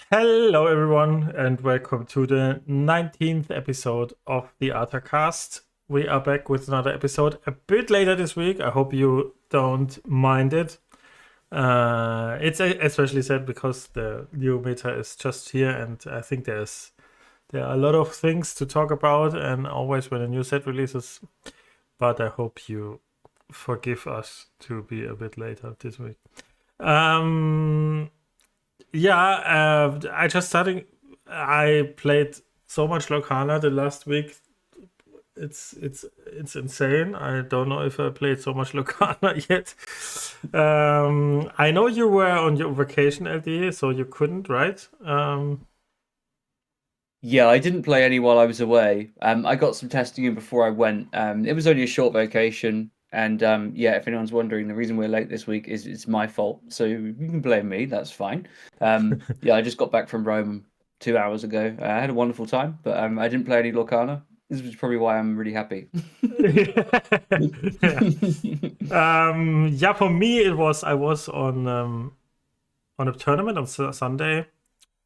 Hello, everyone, and welcome to the 19th episode of the ArtaCast. We are back with another episode a bit later this week. I hope you don't mind it. It's especially sad because the new meta is just here, and I think there are a lot of things to talk about, and always when a new set releases. But I hope you forgive us to be a bit later this week. I played so much Lorcana the last week. It's insane. I don't know if I played so much Lorcana yet. I know you were on your vacation, LD, so you couldn't, right? Yeah, I didn't play any while I was away. I got some testing in before I went. It was only a short vacation, and yeah, if anyone's wondering, the reason we're late this week is it's my fault. So you can blame me. That's fine. Yeah, I just got back from Rome 2 hours ago. I had a wonderful time, but I didn't play any Lorcana. This is probably why I'm really happy. Yeah. For me it was I was on a tournament on Sunday,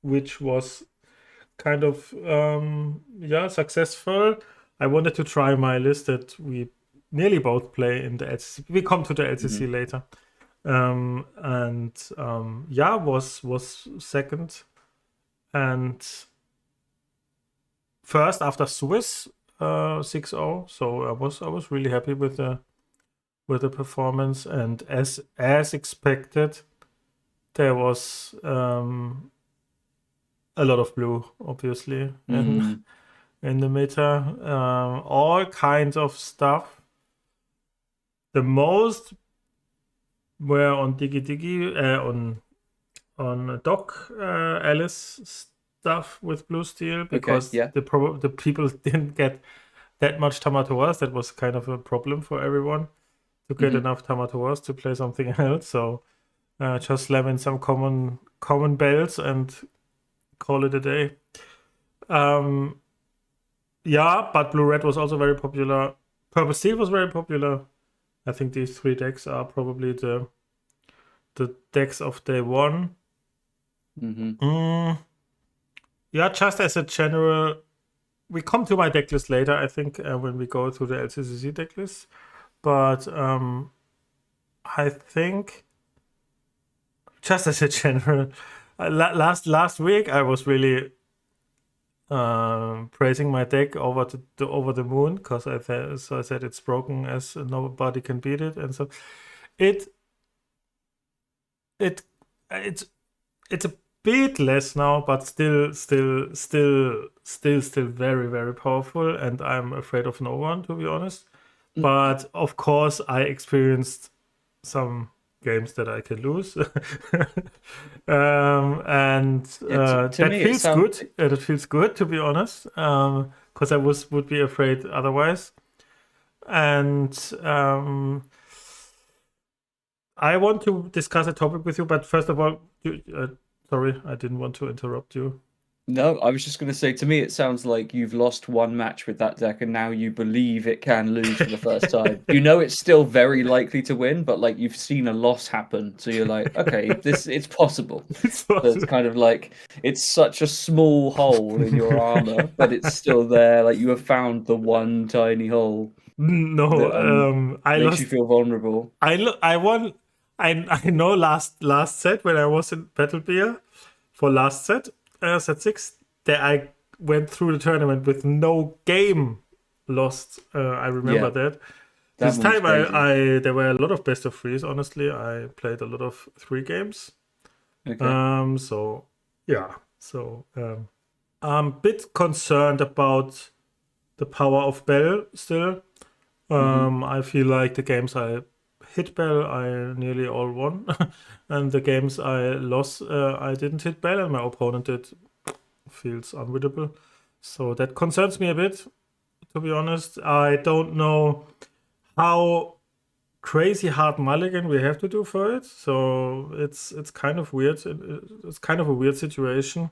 which was kind of successful. I wanted to try my list that we nearly both play in the LCC. We come to the LCC later. Was second and first after Swiss 6-0. So I was really happy with the performance, and as expected, there was a lot of blue, obviously, in the meta. All kinds of stuff. The most were on Digi on Doc Alice stuff with blue steel, because the people didn't get that much Tamatoas. That was kind of a problem for everyone to get enough Tamatoas to play something else. So just slam in some common bells and call it a day. But blue red was also very popular. Purple steel was very popular. I think these three decks are probably the decks of day one. Just as a general, we come to my deck list later, I think, when we go to the LCCC deck list. But I think, just as a general, last week I was really praising my deck over the moon, because I said it's broken as nobody can beat it, and so it's a bit less now, but still very, very powerful, and I'm afraid of no one, to be honest. But of course I experienced some games that I can lose. That feels good. That feels good, to be honest, because I would be afraid otherwise. And I want to discuss a topic with you, but first of all, sorry, I didn't want to interrupt you. No, I was just going to say, to me, it sounds like you've lost one match with that deck, and now you believe it can lose for the first time. You know it's still very likely to win, but like you've seen a loss happen, so you're like, okay, it's possible. So it's kind of like it's such a small hole in your armor, but it's still there. Like you have found the one tiny hole. No, that, I makes lost. you feel vulnerable. I won. I know last set when I was in Battle Beer for last set. Set 6, that I went through the tournament with no game lost. I remember that. This time there were a lot of best of threes. Honestly, I played a lot of 3 games. Okay. I'm a bit concerned about the power of Bell still. I feel like the games I hit Bell, I nearly all won. And the games I lost, I didn't hit Bell, and my opponent did. Feels unwinnable. So that concerns me a bit, to be honest. I don't know how crazy hard Mulligan we have to do for it. So it's kind of weird. It's kind of a weird situation.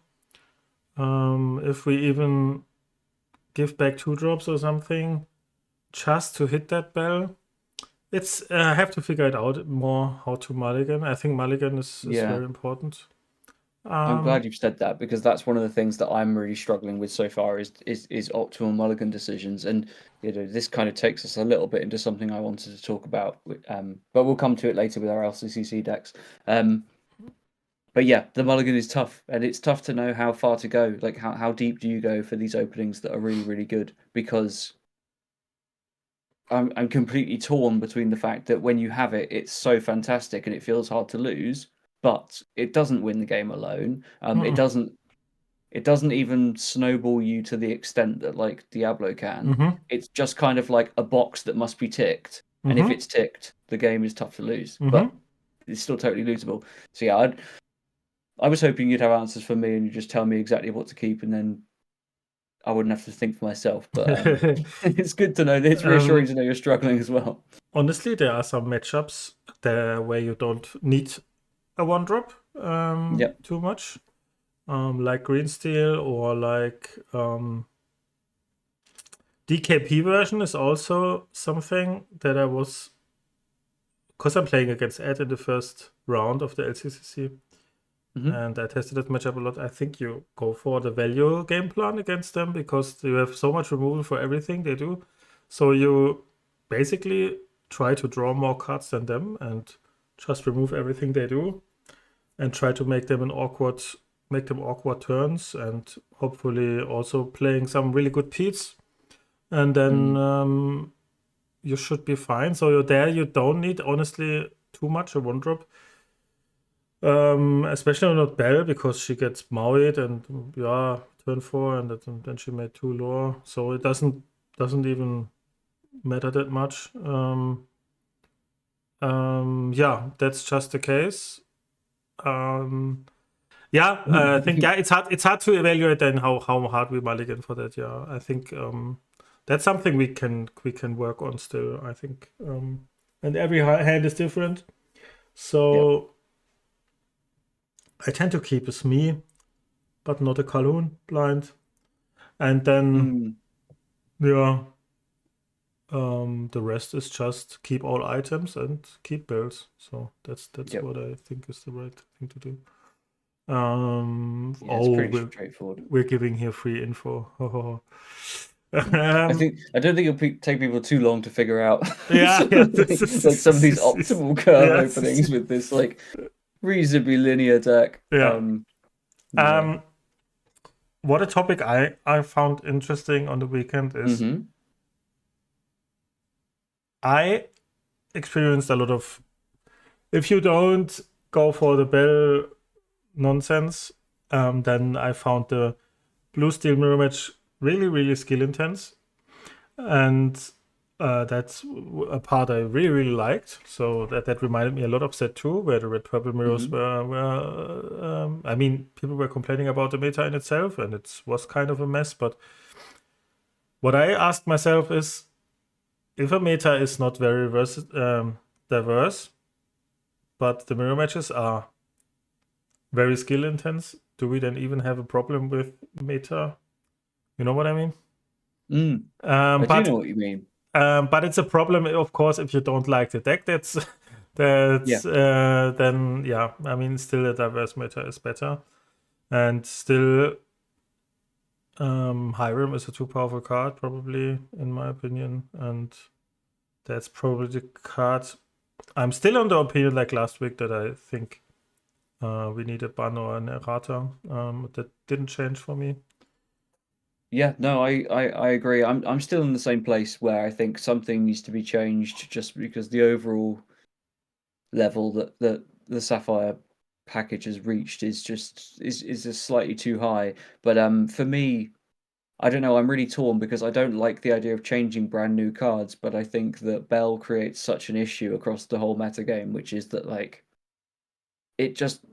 If we even give back 2 drops or something just to hit that Bell. I have to figure it out more how to Mulligan. I think Mulligan is very important. I'm glad Um, you've said that because that's one of the things that I'm really struggling with so far is optimal mulligan decisions, and this kind of takes us a little bit into something I wanted to talk about, but we'll come to it later with our LCCC decks. But yeah, the mulligan is tough, and it's tough to know how far to go. Like how deep do you go for these openings that are really really good? Because I'm completely torn between the fact that when you have it, it's so fantastic and it feels hard to lose, but it doesn't win the game alone. It doesn't even snowball you to the extent that like Diablo can. mm-hmm, It's just kind of like a box that must be ticked, and if mm-hmm, it's ticked, the game is tough to lose, mm-hmm. but it's still totally losable. So yeah, I was hoping you'd have answers for me and you just tell me exactly what to keep, and then I wouldn't have to think for myself. But it's good to know. It's reassuring to know you're struggling as well. Honestly, there are some matchups there where you don't need a one drop Yep. too much, like Green Steel or like DKP version is also something that I was, because I'm playing against Ed in the first round of the LCCC, and I tested that matchup a lot. I think you go for the value game plan against them because you have so much removal for everything they do. So you basically try to draw more cards than them and just remove everything they do and try to make them awkward turns, and hopefully also playing some really good peats. And then you should be fine. So you're there. You don't need, honestly, too much a one drop. Especially not Belle because she gets Maui and yeah, turn 4 and then she made 2 lore, so it doesn't even matter that much. Yeah, that's just the case. Yeah, I think yeah, it's hard to evaluate then how hard we mulligan for that. Yeah, I think that's something we can work on still. I think, and every hand is different, so. Yep. I tend to keep a Smee, but not a Calhoun blind. And then, yeah, the rest is just keep all items and keep builds. So that's Yep. what I think is the right thing to do. Yeah, it's pretty straightforward. We're giving here free info. I don't think it'll take people too long to figure out Yeah, some of these optimal curve yeah. openings with this like reasonably linear deck. Yeah. Yeah. What a topic I found interesting on the weekend is I experienced a lot of, if you don't go for the bell nonsense, then I found the blue steel mirror match really, really skill intense. And that's a part I really, really liked. So that reminded me a lot of set 2, where the red purple mirrors were I mean, people were complaining about the meta in itself, and it was kind of a mess. But what I asked myself is, if a meta is not very diverse, but the mirror matches are very skill intense, do we then even have a problem with meta? You know what I mean? I do know what you mean. But it's a problem, of course, if you don't like the deck. That's then yeah. I mean, still a diverse meta is better, and still, Hiram is a too powerful card, probably in my opinion, and that's probably the card. I'm still on the opinion, like last week, that I think we need a ban or an errata. That didn't change for me. Yeah, no, I agree. I'm still in the same place where I think something needs to be changed just because the overall level that the Sapphire package has reached is just slightly too high. But for me, I don't know, I'm really torn because I don't like the idea of changing brand new cards, but I think that Bell creates such an issue across the whole meta game, which is that like it just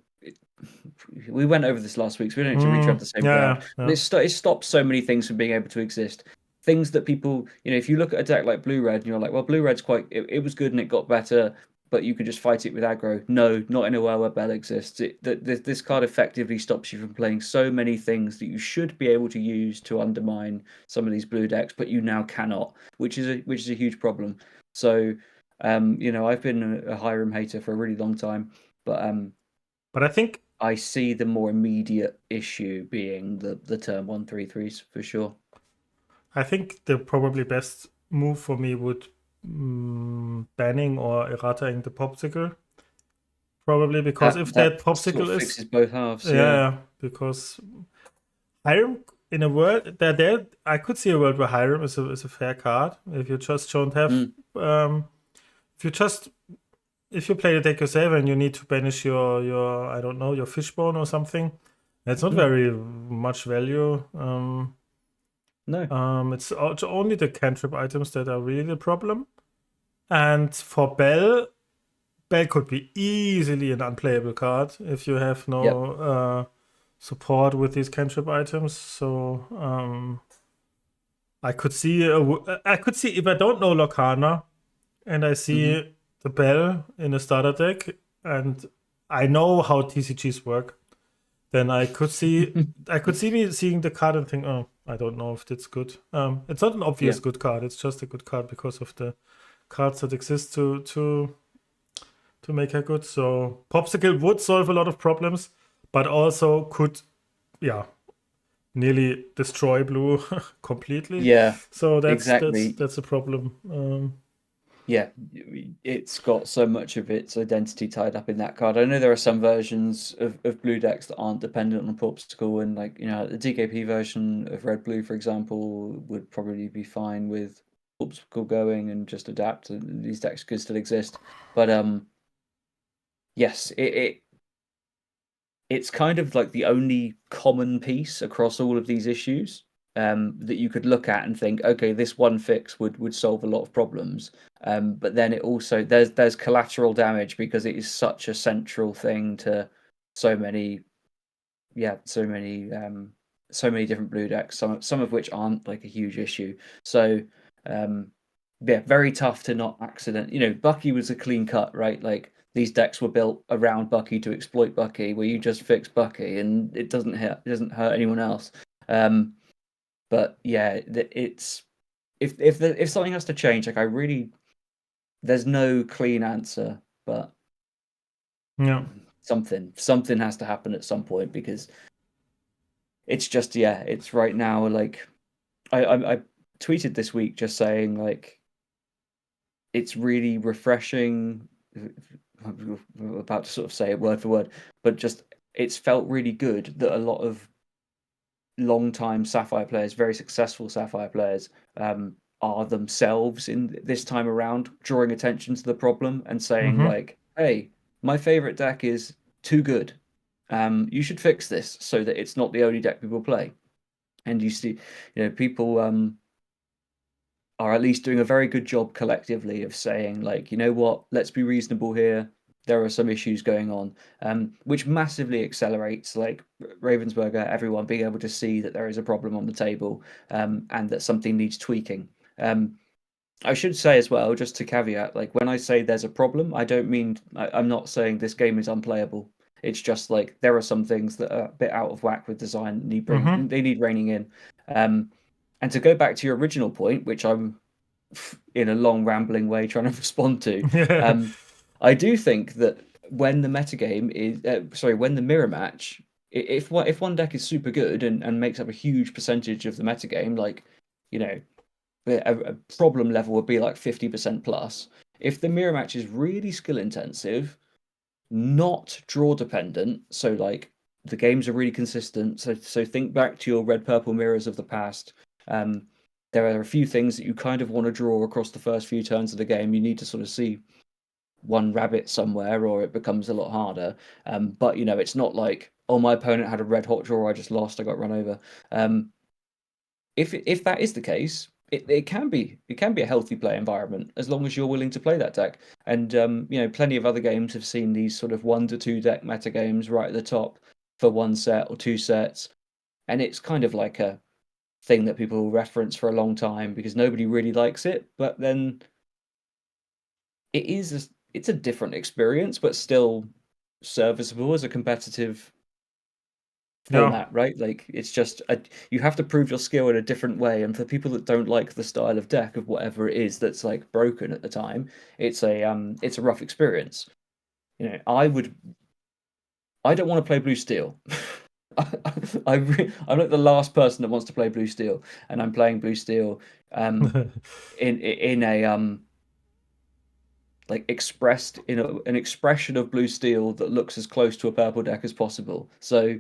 we went over this last week, so we don't need to retread the same ground. Yeah. It stops so many things from being able to exist. Things that people, if you look at a deck like Blue Red and you're like, well, Blue Red's it was good and it got better, but you could just fight it with aggro. No, not in a world where Bell exists. This card effectively stops you from playing so many things that you should be able to use to undermine some of these blue decks, but you now cannot, which is a huge problem. So, I've been a Hiram hater for a really long time, but I think I see the more immediate issue being the turn 1/3/3s for sure. I think the probably best move for me would banning or errataing the popsicle. Probably because if that sort popsicle of is fixes both halves. yeah, because Hiram in a world there I could see a world where Hiram is a fair card if you just don't have if you just if you play the deck yourself and you need to banish your I don't know your fishbone or something, that's not very much value. No. It's only the cantrip items that are really the problem. And for Bell could be easily an unplayable card if you have Yep. no support with these cantrip items. So I could see if I don't know Lorcana and I see the Bell in a starter deck and I know how TCGs work, then I could see me seeing the card and think, oh, I don't know if that's good. It's not an obvious good card. It's just a good card because of the cards that exist to make her good. So Popsicle would solve a lot of problems, but also could, nearly destroy blue completely. Yeah. So Exactly. that's a problem. Yeah, it's got so much of its identity tied up in that card. I know there are some versions of blue decks that aren't dependent on Popsicle, and like, the DKP version of Red Blue, for example, would probably be fine with Popsicle going and just adapt. And these decks could still exist, but yes, it's kind of like the only common piece across all of these issues that you could look at and think, okay, this one fix would solve a lot of problems. But then it also there's collateral damage because it is such a central thing to so many, so many different blue decks. Some of which aren't like a huge issue. So very tough to not accident. Bucky was a clean cut, right? Like these decks were built around Bucky to exploit Bucky, where you just fix Bucky and it doesn't hurt anyone else. But yeah, it's if something has to change, like there's no clean answer, but Yeah. something has to happen at some point because it's just it's right now like I tweeted this week just saying like it's really refreshing. I'm about to sort of say it word for word, but just it's felt really good that a lot of long-time Sapphire players, very successful Sapphire players, are themselves in this time around drawing attention to the problem and saying like, "Hey, my favorite deck is too good. You should fix this so that it's not the only deck people play." And you see, people are at least doing a very good job collectively of saying like, you know what, let's be reasonable here. There are some issues going on, which massively accelerates like Ravensburger, everyone being able to see that there is a problem on the table, and that something needs tweaking. I should say as well, just to caveat, like when I say there's a problem, I don't mean I'm not saying this game is unplayable. It's just like there are some things that are a bit out of whack with design. They need reining in. And to go back to your original point, which I'm in a long rambling way trying to respond to, I do think that when the metagame is when the mirror match, if one deck is super good and makes up a huge percentage of the metagame, like a problem level would be like 50% plus. If the mirror match is really skill intensive, not draw dependent, so like the games are really consistent. So think back to your red purple mirrors of the past. There are a few things that you kind of want to draw across the first few turns of the game. You need to sort of see one rabbit somewhere, or it becomes a lot harder. But it's not like, oh, my opponent had a red hot draw, I just lost, I got run over. If that is the case, it can be a healthy play environment as long as you're willing to play that deck. And plenty of other games have seen these sort of 1 to 2 deck meta games right at the top for one set or two sets, and it's kind of like a thing that people will reference for a long time because nobody really likes it. But then it's a different experience, but still serviceable as a competitive format, right? Like it's just you have to prove your skill in a different way, and for people that don't like the style of deck of whatever it is that's like broken at the time, it's a rough experience. I would I don't want to play blue steel. I'm like the last person that wants to play blue steel, and I'm playing blue steel in a like expressed in an expression of blue steel that looks as close to a purple deck as possible. So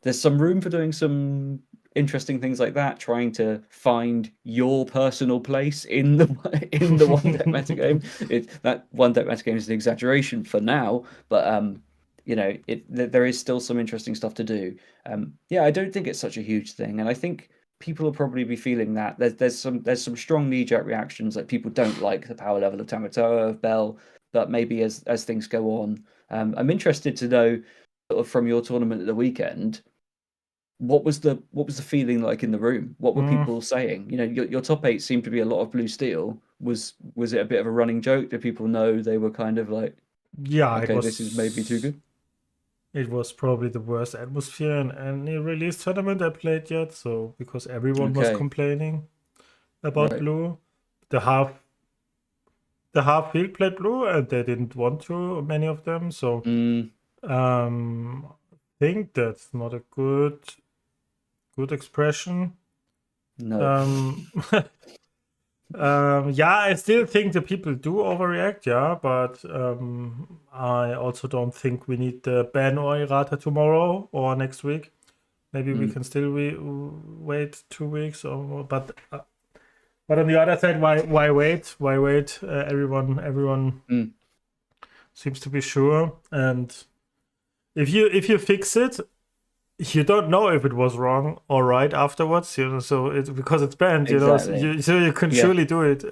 there's some room for doing some interesting things like that, trying to find your personal place in the one deck metagame. That one deck metagame is an exaggeration for now, but there is still some interesting stuff to do. Yeah, I don't think it's such a huge thing, and I think people will probably be feeling that there's some strong knee-jerk reactions, like people don't like the power level of Tamatoa, of Bell, but maybe as things go on. I'm interested to know sort of from your tournament at the weekend, what was the feeling like in the room? What were people saying? Your top 8 seemed to be a lot of blue steel. Was it a bit of a running joke? Did people know they were kind of like, yeah, okay, this is maybe too good? It was probably the worst atmosphere in any release tournament I played yet. So because everyone was complaining about blue, the half field played blue, and they didn't want to, many of them. So I think that's not a good expression. No. Yeah, I still think the people do overreact, yeah, but I also don't think we need the ban or Errata tomorrow or next week. Maybe we can still wait 2 weeks or more, but on the other side, why wait? Why wait? Everyone seems to be sure, and if you fix it, you don't know if it was wrong or right afterwards, so it's because it's banned, Exactly. so you can surely do it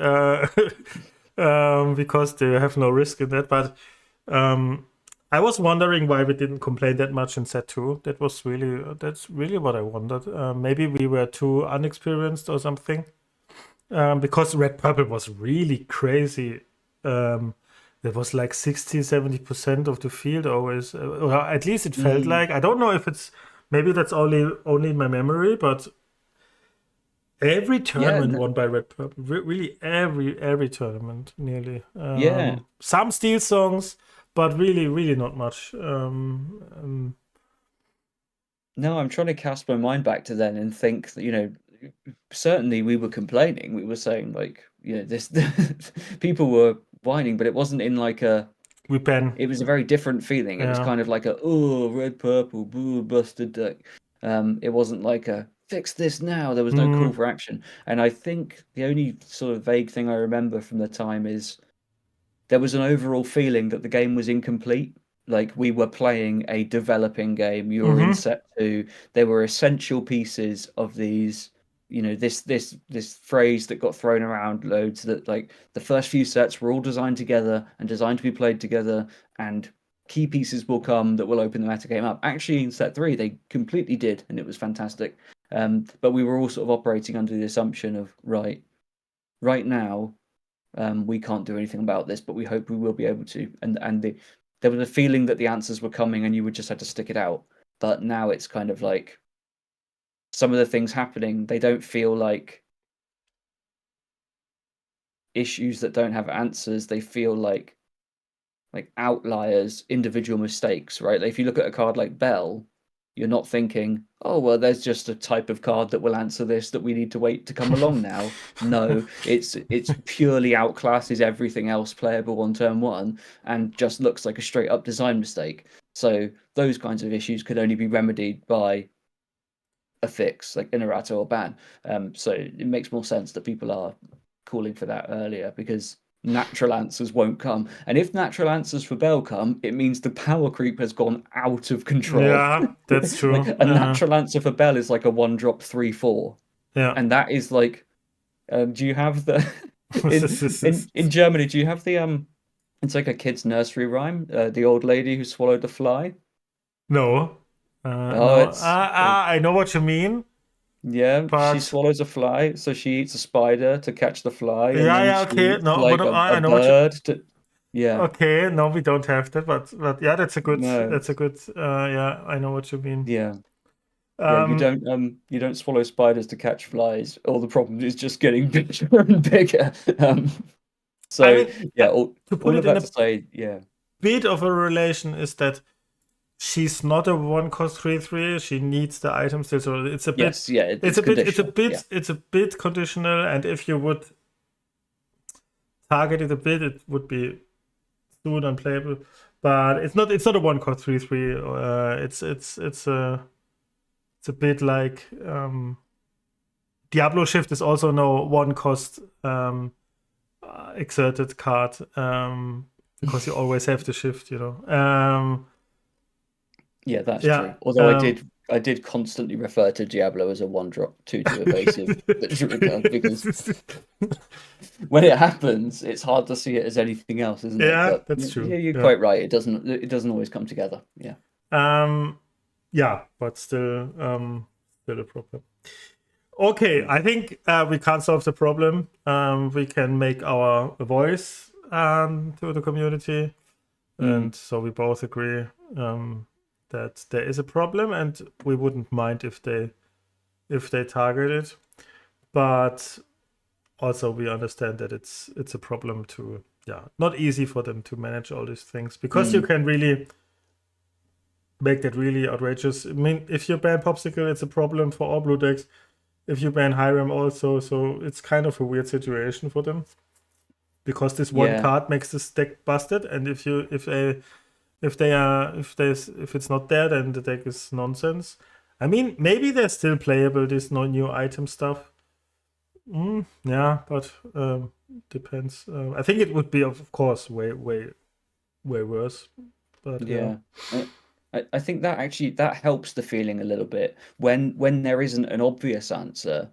because they have no risk in that. But I was wondering why we didn't complain that much in set 2. That's really what I wondered. Maybe we were too unexperienced or something, because red purple was really crazy. There was like 60-70% of the field always, or at least it felt like. I don't know if it's, maybe that's only in my memory, but every tournament won by red purple. Really, every tournament nearly. Some Steelsongs, but really not much. No, I'm trying to cast my mind back to then and think that, certainly we were complaining. We were saying like, this people were whining, but it wasn't in like a. It was a very different feeling. It was kind of like red purple, boo, busted deck. It wasn't like a fix this now. There was no call for action. And I think the only sort of vague thing I remember from the time is there was an overall feeling that the game was incomplete. Like we were playing a developing game. You were in set 2. There were essential pieces of these, this phrase that got thrown around loads, that like the first few sets were all designed together and designed to be played together, and key pieces will come that will open the meta game up. Actually, in set 3, they completely did, and it was fantastic. But we were all sort of operating under the assumption of right now, we can't do anything about this, but we hope we will be able to. And there was a feeling that the answers were coming, and you would just have to stick it out. But now it's kind of like some of the things happening, they don't feel like issues that don't have answers. They feel like outliers, individual mistakes, right? Like if you look at a card like Bell, you're not thinking, oh, well, there's just a type of card that will answer this that we need to wait to come along now. No, it's purely outclasses everything else playable on turn 1 and just looks like a straight up design mistake. So those kinds of issues could only be remedied by a fix, like an errata or ban. So it makes more sense that people are calling for that earlier, because natural answers won't come. And if natural answers for Bell come, it means the power creep has gone out of control. Yeah, that's true. Like a natural answer for Bell is like a 1-drop 3/4. Yeah. And that is like, do you have the in Germany, do you have the it's like a kid's nursery rhyme, the old lady who swallowed the fly? No. No. I know what you mean. Yeah, but she swallows a fly, so she eats a spider to catch the fly, and yeah, then she okay. eats No, like but I a know bird to. Yeah. Okay, no, we don't have that, but yeah, that's a good. No. That's a good. Yeah, I know what you mean. Yeah. Yeah, you don't swallow spiders to catch flies. All the problem is just getting bigger and bigger. So I mean, yeah, to put all it of in that a to say, yeah. bit of a relation is that she's not a 1-cost 3/3. She needs the item still, so it's a bit. Yes, yeah, It's a bit. It's a conditional. bit. Yeah. It's a bit conditional, and if you would target it a bit, it would be soon unplayable. But it's not. It's not a 1-cost 3/3. It's a bit like Diablo Shift is also no 1-cost exerted card because you always have to shift. Yeah, that's true. Although I did constantly refer to Diablo as a 1-drop 2/2 evasive because when it happens, it's hard to see it as anything else, isn't it? Yeah, But that's true. Yeah, you're quite right. It doesn't always come together. Yeah. Yeah, but still a problem. Okay, I think we can't solve the problem. We can make our voice to the community, and so we both agree that there is a problem, and we wouldn't mind if they target it, but also we understand that it's a problem to not easy for them to manage all these things, because you can really make that really outrageous. I mean, if you ban Popsicle, it's a problem for all blue decks. If you ban Hiram also, so it's kind of a weird situation for them, because this one card makes this deck busted, and if it's not there, then the deck is nonsense. I mean, maybe they're still playable, this no new item stuff. Yeah, but depends. I think it would be, of course, way worse. But yeah. I think that helps the feeling a little bit. When there isn't an obvious answer,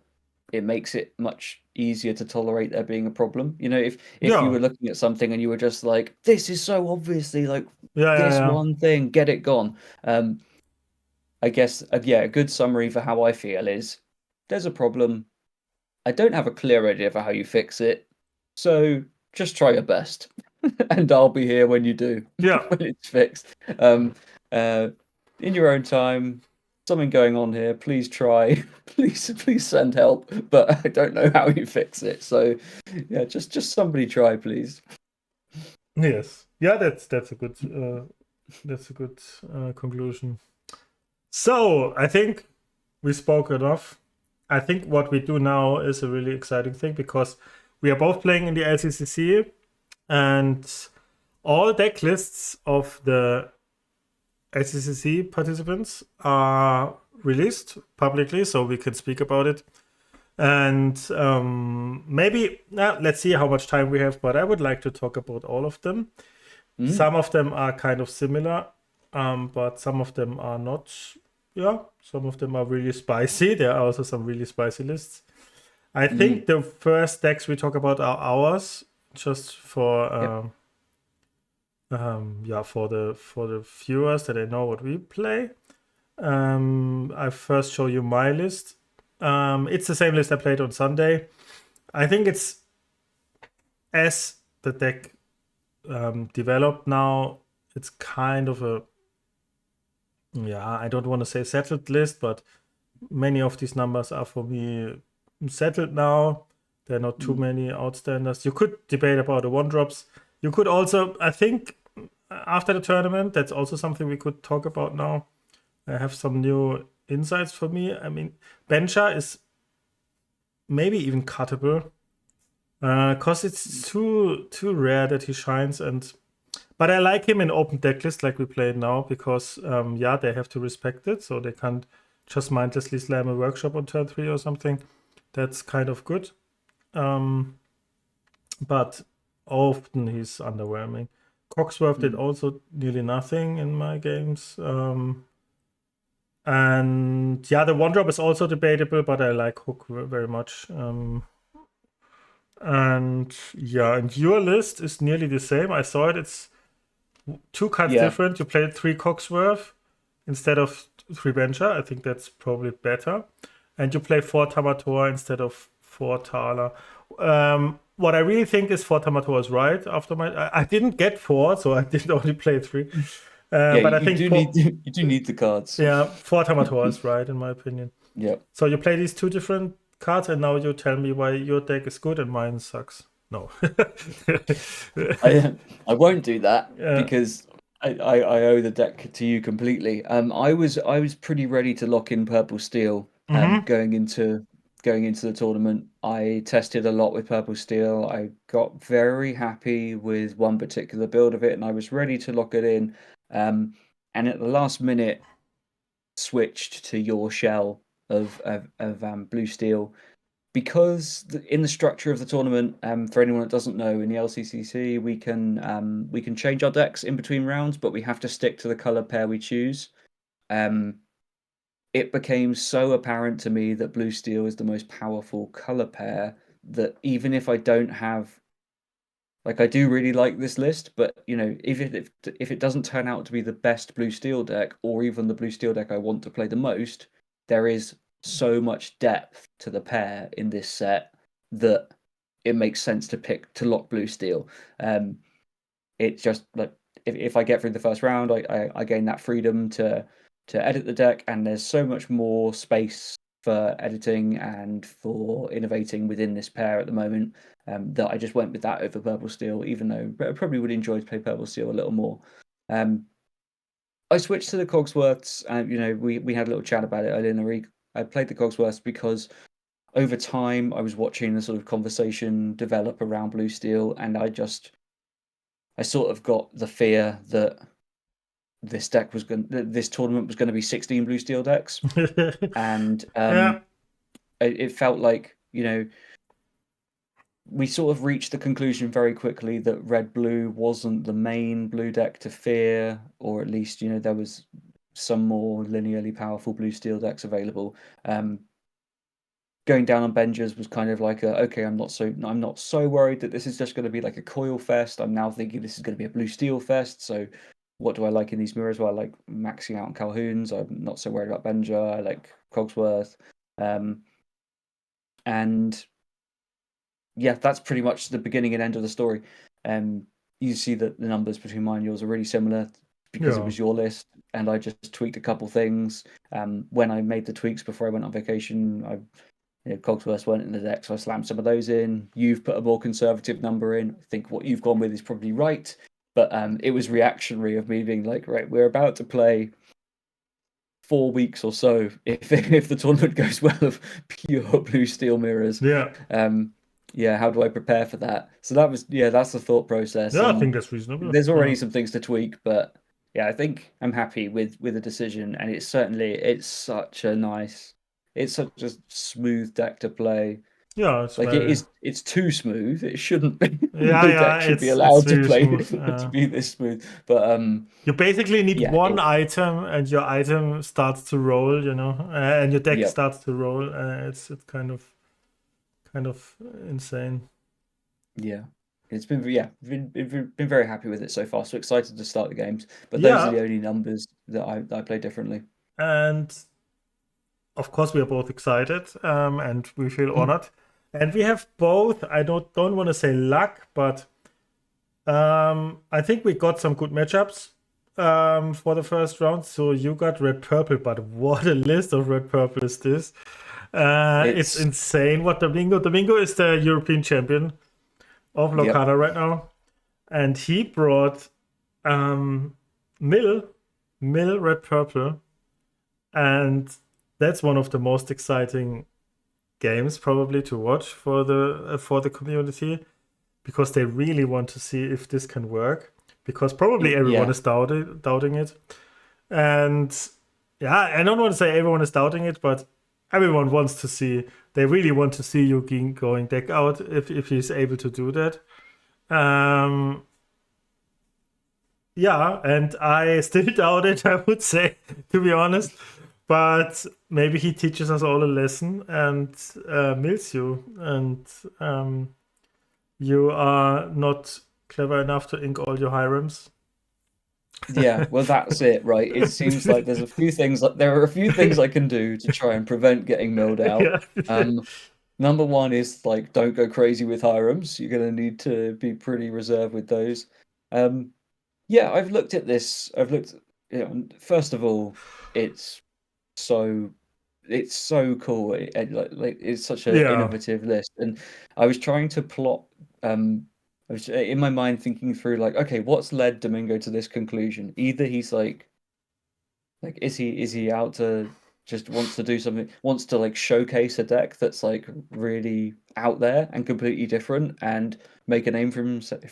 it makes it much easier to tolerate there being a problem. If you were looking at something and you were just like, this is so obviously like one thing, get it gone. I guess a good summary for how I feel is there's a problem. I don't have a clear idea for how you fix it, so just try your best, and I'll be here when you do. Yeah, when it's fixed. In your own time, something going on here. Please try. please send help. But I don't know how you fix it. So yeah, just somebody try, please. Yes. Yeah, that's a good conclusion. So I think we spoke enough. I think what we do now is a really exciting thing, because we are both playing in the LCCC, and all deck lists of the LCCC participants are released publicly, so we can speak about it. And maybe let's see how much time we have, but I would like to talk about all of them. Some of them are kind of similar, but some of them are not. Yeah, some of them are really spicy. There are also some really spicy lists. I think the first decks we talk about are ours, just for for the viewers that they know what we play. I first show you my list. It's the same list I played on Sunday. I think it's, as the deck developed now, it's kind of a, I don't want to say settled list, but many of these numbers are for me settled now. There are not too many outstanders. You could debate about the 1-drops. You could also, I think, after the tournament, that's also something we could talk about now. I have some new insights for me. I mean, Bencha is maybe even cuttable, because it's too rare that he shines. But I like him in open decklist like we play now, because they have to respect it, so they can't just mindlessly slam a workshop on turn 3 or something. That's kind of good. But often he's underwhelming. Cogsworth did also nearly nothing in my games. And the 1-drop is also debatable, but I like Hook very much. And your list is nearly the same. I saw it. It's 2 cards different. You played 3 Cogsworth instead of 3 Bencher. I think that's probably better. And you play 4 Tamator instead of 4 Thaler. What I really think is 4 Tamator is right. After I didn't get 4, so I did only play 3. But I think you do need the cards. Yeah, 4 Tamator is right in my opinion. Yeah. So you play these 2 different cards, and now you tell me why your deck is good and mine sucks. No. I won't do that because I owe the deck to you completely. I was pretty ready to lock in purple steel. Mm-hmm. Going into the tournament, I tested a lot with purple steel. I got very happy with one particular build of it, and I was ready to lock it in. And at the last minute, switched to your shell of blue steel because in the structure of the tournament, for anyone that doesn't know, in the LCCC we can change our decks in between rounds, but we have to stick to the color pair we choose. Um, it became so apparent to me that blue steel is the most powerful color pair that even if I don't have like I do really like this list, but if it doesn't turn out to be the best blue steel deck or even the blue steel deck I want to play the most, there is so much depth to the pair in this set that it makes sense to lock blue steel. It's just like if I get through the first round, I gain that freedom to edit the deck, and there's so much more space for editing and for innovating within this pair at the moment, that I just went with that over purple steel, even though I probably would enjoy to play purple steel a little more. I switched to the Cogsworths, and we had a little chat about it earlier in the week. I played the Cogsworths because over time I was watching the sort of conversation develop around blue steel, and I sort of got the fear that this tournament was going to be 16 blue steel decks, and Yeah. it felt like we sort of reached the conclusion very quickly that red blue wasn't the main blue deck to fear, or at least there was some more linearly powerful blue steel decks available. Going down on Benjers was kind of like okay, I'm not so worried that this is just going to be like a coil fest. I'm now thinking this is going to be a blue steel fest. So what do I like in these mirrors? Well, I like maxing out on Calhoun's. I'm not so worried about Benja. I like Cogsworth. And yeah, that's pretty much the beginning and end of the story. You see that the numbers between mine and yours are really similar because it was your list, and I just tweaked a couple things. When I made the tweaks before I went on vacation, Cogsworth weren't in the deck, so I slammed some of those in. You've put a more conservative number in. I think what you've gone with is probably right, but it was reactionary of me being like, right, we're about to play 4 weeks or so if the tournament goes well of pure blue steel mirrors. Yeah. How do I prepare for that? So that's the thought process. Yeah, I think that's reasonable. There's already some things to tweak, but yeah, I think I'm happy with the decision, and it's such a smooth deck to play. Yeah, it's Like very... it's too smooth. It shouldn't be. Yeah, No yeah, deck should be it's allowed to really play smooth. to be this smooth. But you basically need yeah, one item, and your item starts to roll, and your deck Yep. starts to roll. It's kind of insane. Yeah. It's been been very happy with it so far. So excited to start the games. But those are Yeah, the only numbers that I play differently. and of course we are both excited, and we feel honored. And we have both, I don't want to say luck, but I think we got some good matchups for the first round. So you got red purple, but what a list of red purple is this? It's insane. What Domingo is the European champion of Lorcana right now, and he brought Mill red purple, and that's one of the most exciting games probably to watch for the community, because they really want to see if this can work, because probably everyone is doubting it. And yeah, I don't want to say everyone is doubting it, but everyone wants to see, they really want to see you going deck out if he's able to do that. Yeah, and I still doubt it, I would say, to be honest. But maybe he teaches us all a lesson and mills you, and you are not clever enough to ink all your Hirems. Yeah, well, that's it, right? It seems like there are a few things I can do to try and prevent getting milled out. Yeah. Number one is like don't go crazy with Hirems. You're gonna need to be pretty reserved with those. Yeah, I've looked at this. First of all, it's so cool. It's such an Yeah. innovative list, and I was trying to plot. I was in my mind thinking through like, okay, what's led Domingo to this conclusion? Either he's like is he out to just wants to do something, wants to like showcase a deck that's like really out there and completely different and make a name for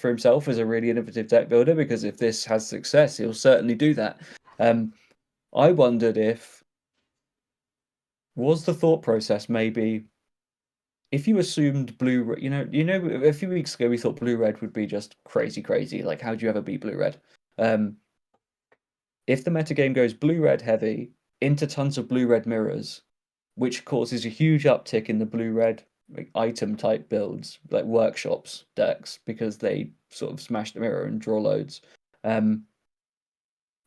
himself as a really innovative deck builder, because if this has success, he'll certainly do that. I wondered if was the thought process maybe if you assumed blue, a few weeks ago we thought blue red would be just crazy. Like, how do you ever beat blue red? If the metagame goes blue red heavy into tons of blue red mirrors, which causes a huge uptick in the blue red item type builds, like workshops decks, because they sort of smash the mirror and draw loads.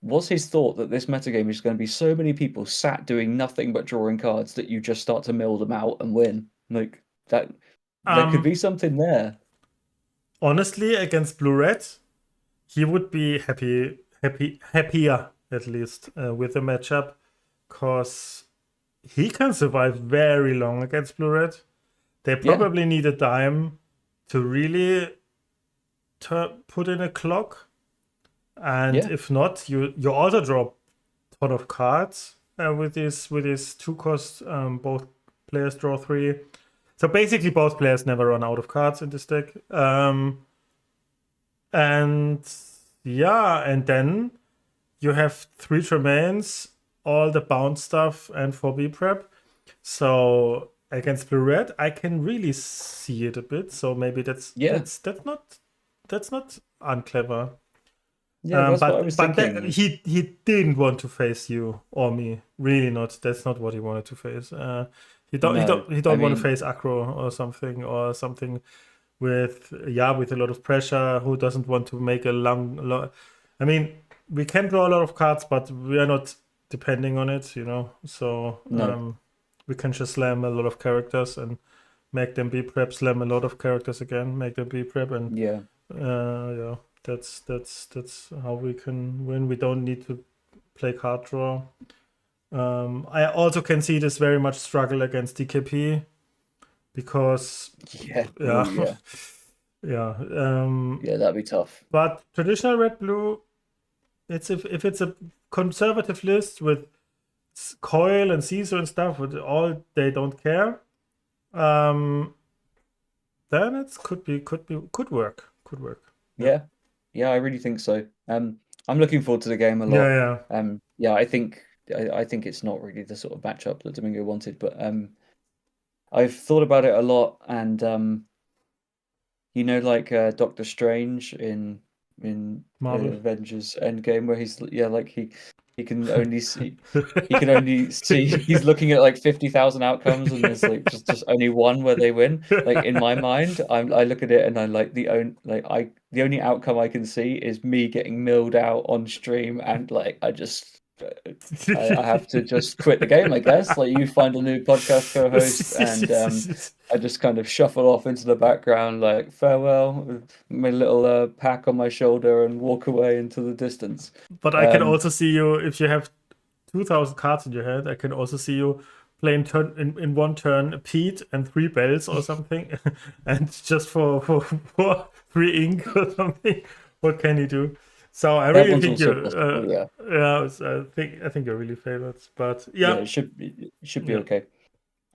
Was his thought that this metagame is going to be so many people sat doing nothing but drawing cards that you just start to mill them out and win? Like that, there could be something there. Honestly, against blue-red, he would be happier at least with the matchup, because he can survive very long against blue-red. They probably need a dime to really put in a clock. And if not, you also draw a ton of cards with this 2-cost. Both players draw 3, so basically both players never run out of cards in this deck. And then you have 3 Tremaines, all the bounce stuff, and 4B prep. So against blue red, I can really see it a bit. So maybe that's not unclever. Yeah, that's what I was thinking. But he didn't want to face you or me. Really not. That's not what he wanted to face. He don't want to face Aggro or something with a lot of pressure. Who doesn't want to make a long? I mean, we can draw a lot of cards, but we are not depending on it, So we can just slam a lot of characters and make them be prep. Slam a lot of characters again, make them be prep, and That's how we can win. We don't need to play card draw. I also can see this very much struggle against DKP, because that'd be tough. But traditional red blue, if it's a conservative list with coil and Caesar and stuff, with all they don't care, then it could work. Yeah, I really think so. I'm looking forward to the game a lot. I think it's not really the sort of matchup that Domingo wanted, but I've thought about it a lot, and like Doctor Strange in Marvel Avengers Endgame, where he's he can only see he's looking at like 50,000 outcomes, and there's like just only one where they win. Like in my mind, I look at it and I like the only outcome I can see is me getting milled out on stream, and like I have to just quit the game, I guess. Like, you find a new podcast co-host, and I just kind of shuffle off into the background, like, farewell, my little pack on my shoulder, and walk away into the distance. But I can also see you, if you have 2,000 cards in your hand, I can also see you playing in one turn Pete and 3 bells or something, and just for 3 ink or something. What can you do? So I really think I think you're really favored, but it should be okay.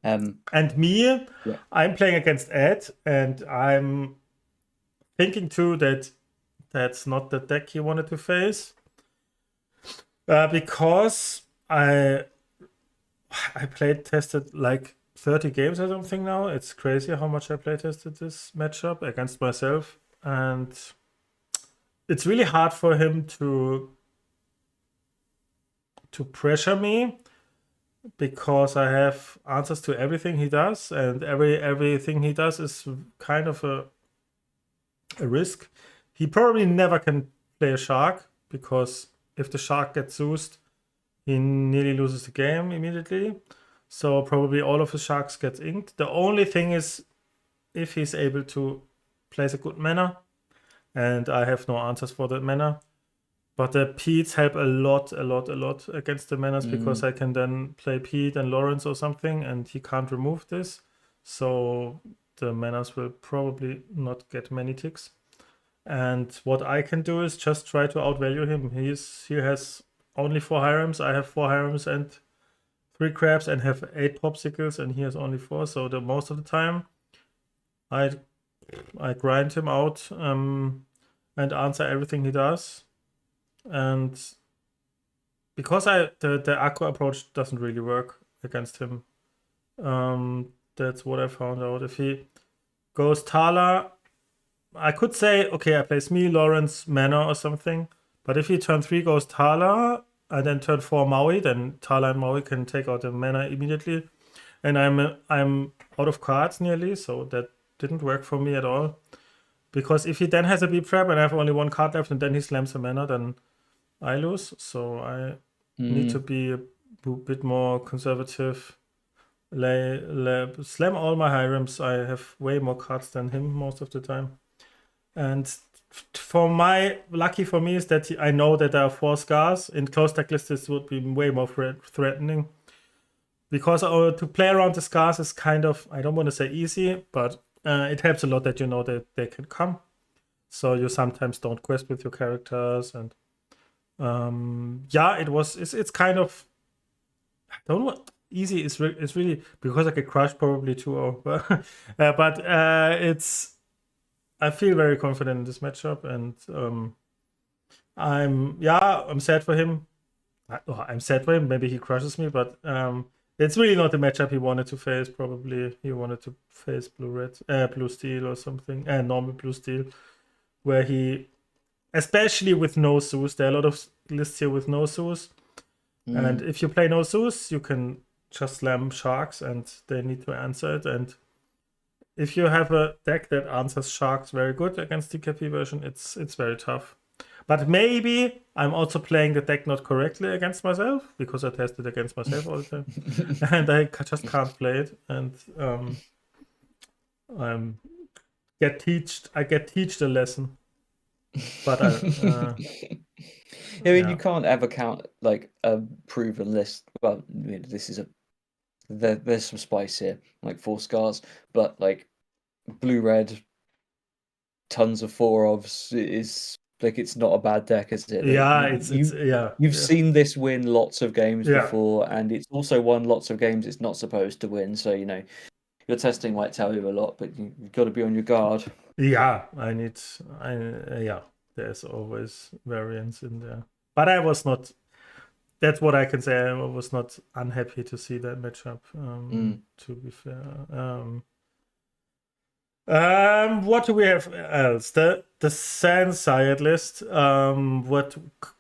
And me, I'm playing against Ed, and I'm thinking too that that's not the deck he wanted to face, because I tested like 30 games or something now. It's crazy how much I tested this matchup against myself, and it's really hard for him to pressure me, because I have answers to everything he does, and everything he does is kind of a risk. He probably never can play a shark, because if the shark gets Zeused, he nearly loses the game immediately. So probably all of his sharks get inked. The only thing is if he's able to place a good mana, and I have no answers for that mana. But the Pete's help a lot against the manas, because I can then play Pete and Lawrence or something, and he can't remove this. So the manas will probably not get many ticks. And what I can do is just try to outvalue him. He has only 4 Hirems. I have 4 Hirems and 3 crabs and have 8 popsicles, and he has only 4. So the most of the time, I grind him out and answer everything he does. And because the Aggro approach doesn't really work against him, that's what I found out. If he goes Thala, I could say, okay, I play Smee, Lawrence, Mana or something. But if he turn 3 goes Thala and then turn 4 Maui, then Thala and Maui can take out the Mana immediately. And I'm out of cards nearly, so that didn't work for me at all. Because if he then has a Beep Trap and I have only 1 card left and then he slams a Mana, then I lose. So I need to be a bit more conservative. Slam all my Hirems. I have way more cards than him most of the time. And lucky for me is that I know that there are 4 scars. In close decklist, this would be way more threatening. Because to play around the scars is kind of, I don't want to say easy, but it helps a lot that you know that they can come. So you sometimes don't quest with your characters. And it's kind of, I don't know, easy is really, because I get crushed probably too. But I feel very confident in this matchup, and I'm sad for him. I'm sad for him. Maybe he crushes me, but it's really not the matchup he wanted to face. Probably he wanted to face blue steel or something, normal blue steel, where he, especially with no Zeus, there are a lot of lists here with no Zeus, and if you play no Zeus, you can just slam sharks, and they need to answer it. And if you have a deck that answers sharks very good against DKP version, it's very tough. But maybe I'm also playing the deck not correctly against myself, because I tested against myself all the time. And I just can't play it. And I get teached a lesson. But you can't ever count like a proven list. Well, this is there's some spice here, like 4 scars, but like blue-red, tons of 4-ofs is like, it's not a bad deck, is it? You've seen this win lots of games before, and it's also won lots of games it's not supposed to win. So your testing might tell you a lot, but you've got to be on your guard. Yeah, there's always variance in there. But I was not, that's what I can say, I was not unhappy to see that matchup, to be fair. What do we have else? The Syed list, what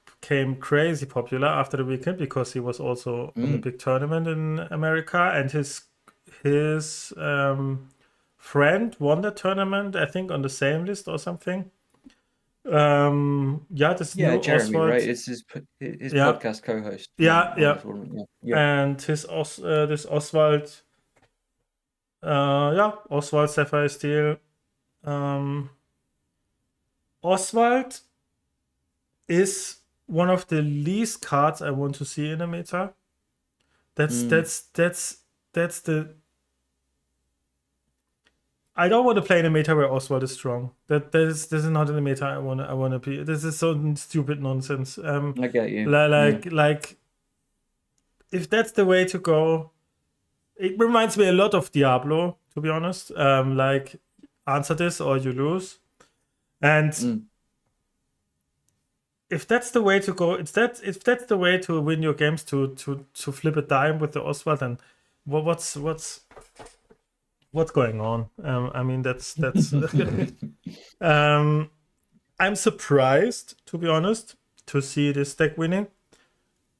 became crazy popular after the weekend, because he was also on the big tournament in America, and his friend won the tournament, I think, on the same list or something. This new Jeremy, Oswald, right? It's his podcast co-host. And this Oswald, Oswald Sapphire Steel. Oswald is one of the least cards I want to see in a meta. That's the. I don't want to play in a meta where Oswald is strong. This is not in the meta I want to be. This is so stupid nonsense. I get you. Like, if that's the way to go, it reminds me a lot of Diablo, to be honest. Like, answer this or you lose. And if that's the way to go, if that's the way to win your games, to flip a dime with the Oswald, then what's going on? I mean, that's I'm surprised, to be honest, to see this deck winning.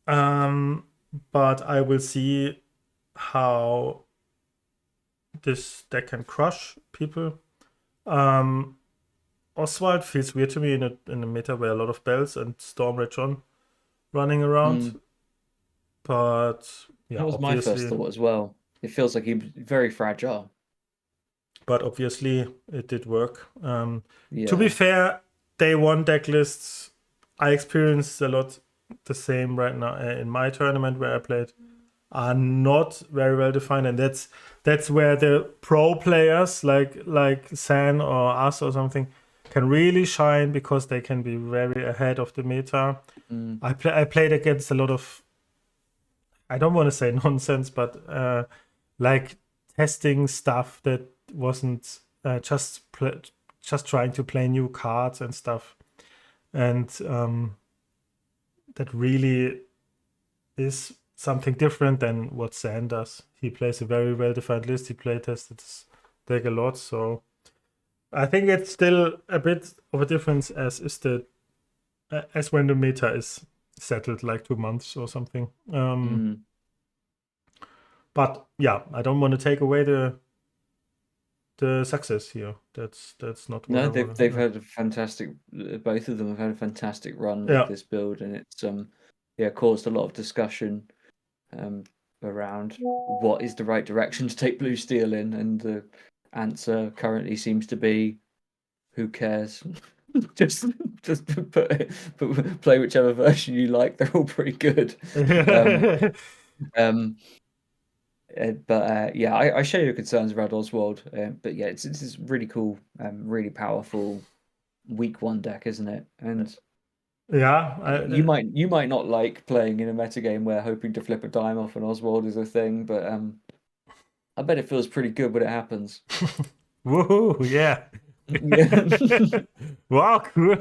But I will see how this deck can crush people. Oswald feels weird to me in a meta where a lot of bells and Stormrage on running around. But that was my first thought as well. It feels like he's very fragile. But obviously it did work. To be fair, day one deck lists, I experienced a lot the same right now in my tournament where I played, are not very well defined, and that's where the pro players like San or us or something can really shine because they can be very ahead of the meta. I played against a lot of, I don't want to say nonsense, but like testing stuff that wasn't just trying to play new cards and stuff, and that really is something different than what Sam does. He plays a very well-defined list. He playtested his deck a lot, so I think it's still a bit of a difference as when the meta is settled, like 2 months or something. But yeah, I don't want to take away the success here. That's not what no. They've had a fantastic. Both of them have had a fantastic run with this build, and it's caused a lot of discussion around what is the right direction to take blue steel in, and the answer currently seems to be, who cares? just play whichever version you like. They're all pretty good. I share your concerns about Oswald. But yeah, it's really cool, really powerful week 1 deck, isn't it? And yeah, you might not like playing in a metagame where hoping to flip a dime off an Oswald is a thing, but I bet it feels pretty good when it happens. Woohoo! Yeah. Wow, cool.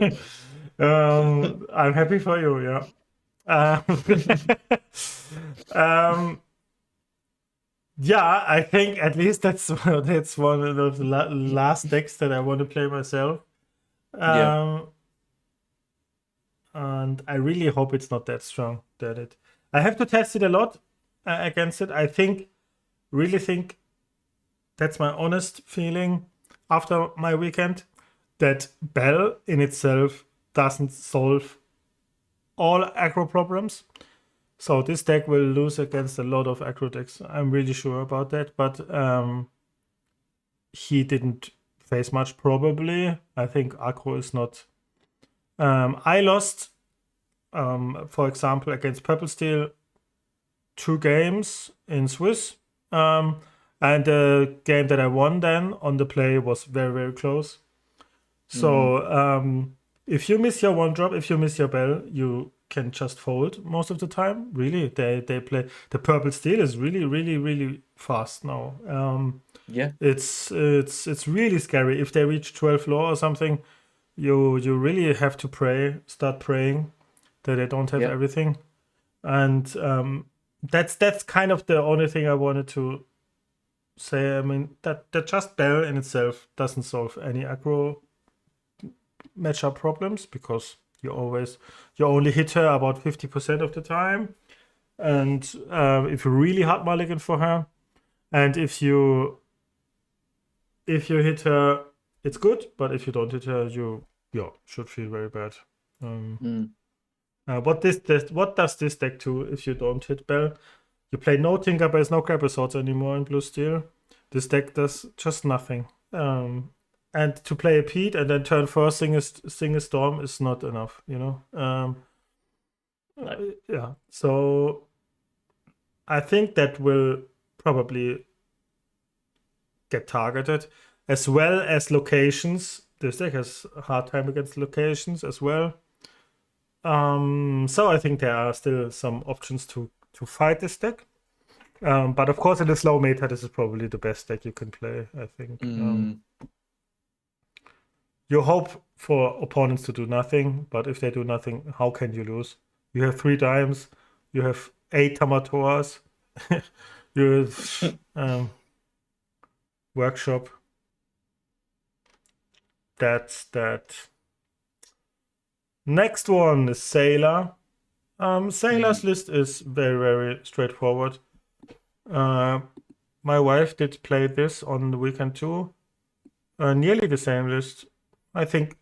I'm happy for you. Yeah. Yeah, I think at least that's one of those last decks that I want to play myself. And I really hope it's not that strong. I have to test it a lot against it. I really think that's my honest feeling after my weekend, that Bell in itself doesn't solve all aggro problems. So this deck will lose against a lot of aggro decks. I'm really sure about that. But he didn't face much, probably. I think aggro is not... I lost, for example, against Purple Steel 2 games in Swiss. And the game that I won then on the play was very, very close. So if you miss your 1-drop, if you miss your Bell, you can just fold most of the time. Really, they play. The Purple Steel is really, really, really fast now. It's really scary. If they reach 12 lore or something, you really have to start praying that they don't have everything. And that's kind of the only thing I wanted to say. I mean, that just Bell in itself doesn't solve any aggro matchup problems, because you only hit her about 50% of the time, and if you really hard mulligan for her, and if you hit her, it's good, but if you don't hit her, you should feel very bad. What does this deck do if you don't hit Bell? You play no Tinkerbells, no Grapple Swords anymore in Blue Steel. This deck does just nothing. And to play a Pete and then turn first sing a Storm is not enough, Yeah. So I think that will probably get targeted, as well as locations. This deck has a hard time against locations as well. So I think there are still some options to fight this deck. But of course, in the slow meta, this is probably the best deck you can play, I think. You hope for opponents to do nothing, but if they do nothing, how can you lose? You have 3 dimes, you have 8 Tamatoas, you have Workshop. That's that. Next one is Sailor. Sailor's list is very, very straightforward. My wife did play this on the weekend too. Nearly the same list. I think,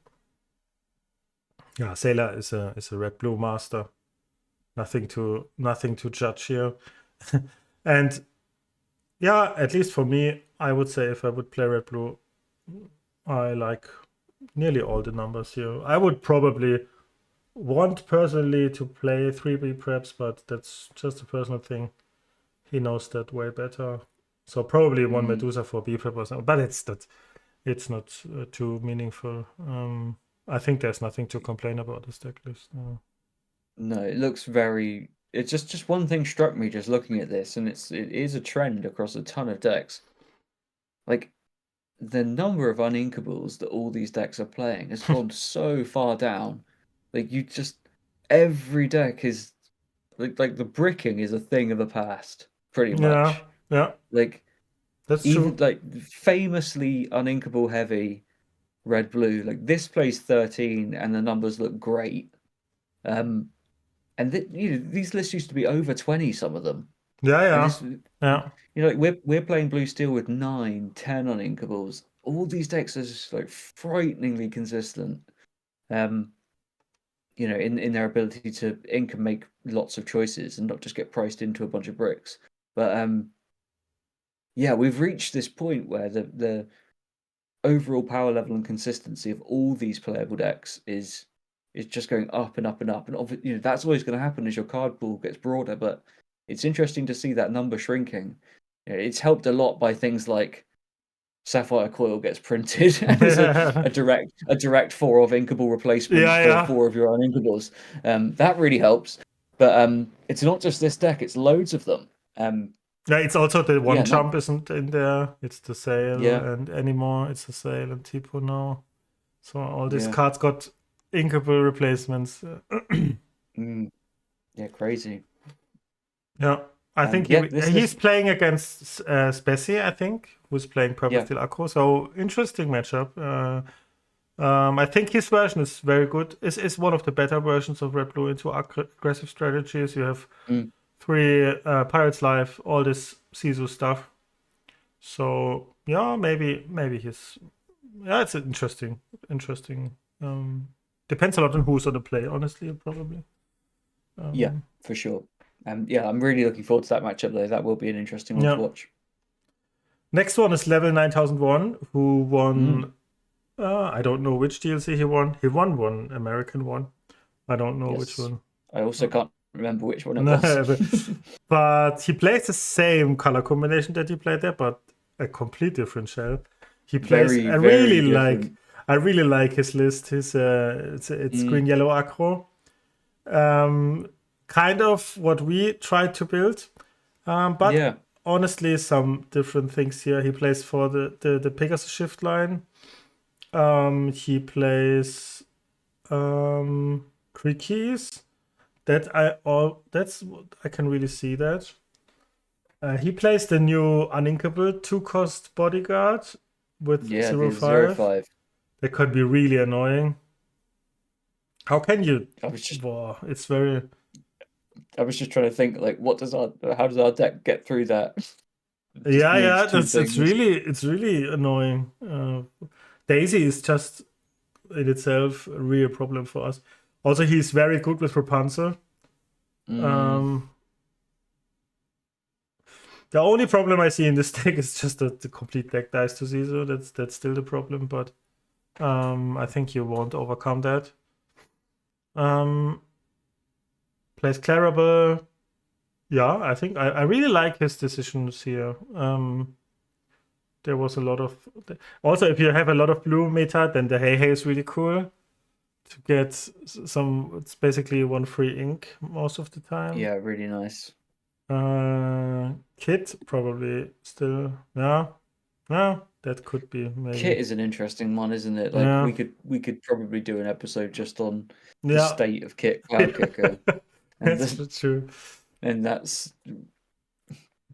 Sailor is a red-blue master. Nothing to judge here. And at least for me, I would say if I would play red-blue, I like nearly all the numbers here. I would probably want personally to play 3B preps, but that's just a personal thing. He knows that way better. So probably one Medusa for B prep or something. But it's that. it's not too meaningful. I think there's nothing to complain about this deck list. No, it looks very. It's just one thing struck me just looking at this, and it is a trend across a ton of decks. Like the number of uninkables that all these decks are playing has gone so far down. Like you just every deck is like the bricking is a thing of the past, pretty much. Yeah, Like that's even true. like famously uninkable heavy red blue. Like this plays 13, and the numbers look great. And these lists used to be over 20, some of them. Like Yeah, this, yeah. like we're playing blue steel with 9, 10 uninkables. All these decks are just like frighteningly consistent. Um, in their ability to ink and make lots of choices and not just get priced into a bunch of bricks. But yeah, we've reached this point where the overall power level and consistency of all these playable decks is just going up and up and up. And that's always going to happen as your card pool gets broader. But it's interesting to see that number shrinking. It's helped a lot by things like Sapphire Coil gets printed as a direct 4 of inkable replacement for 4 of your uninkables. That really helps. But it's not just this deck; it's loads of them. Yeah, it's also the one Yeah, jump isn't in there. It's the sale yeah, and anymore. It's the sale and Tipo now. So all these yeah, cards got inkable replacements. yeah, crazy. Yeah, I think Yeah, he's playing against Speci, I think, who's playing Purple yeah, Steel Aggro. So interesting matchup. I think his version is very good. Is one of the better versions of Red Blue into aggressive strategies. You have 3 Pirates Life, all this Sisu stuff. So yeah, maybe he's it's interesting. Depends a lot on who's on the play, honestly, probably. yeah, for sure. Yeah, I'm really looking forward to that matchup though. That will be an interesting one to watch. Next one is level 9001, who won. I don't know which DLC he won. He won one American one. I don't know which one. I also can't remember which one it was. But he plays the same color combination that he played there, but a complete different shell. He plays. Very, I very really different. really like his list. His it's green yellow aggro. Kind of what we tried to build, but Yeah. honestly, some different things here. He plays for the Pegasus shift line. He plays Creakies. That's I can really see that. He plays the new uninkable 2-cost bodyguard with 0/5. 0/5. That could be really annoying. How can you? It's very. I was just trying to think, like, how does our deck get through that? It's really annoying. Daisy is just in itself a real problem for us. Also, he's very good with Rapunzel. The only problem I see in this deck is just that the complete deck dies to Sisu. That's still the problem, but I think you won't overcome that. Plays Clarabelle. Yeah, I think I really like his decisions here. There was a lot of. Also, if you have a lot of blue meta, then the Hey is really cool. To get some, it's basically 1 free ink most of the time. Yeah, really nice. Kit probably still. Yeah, that could be maybe. Kit is an interesting one, isn't it? Like we could probably do an episode just on the state of Kit Cloud Kicker. That's true. And that's.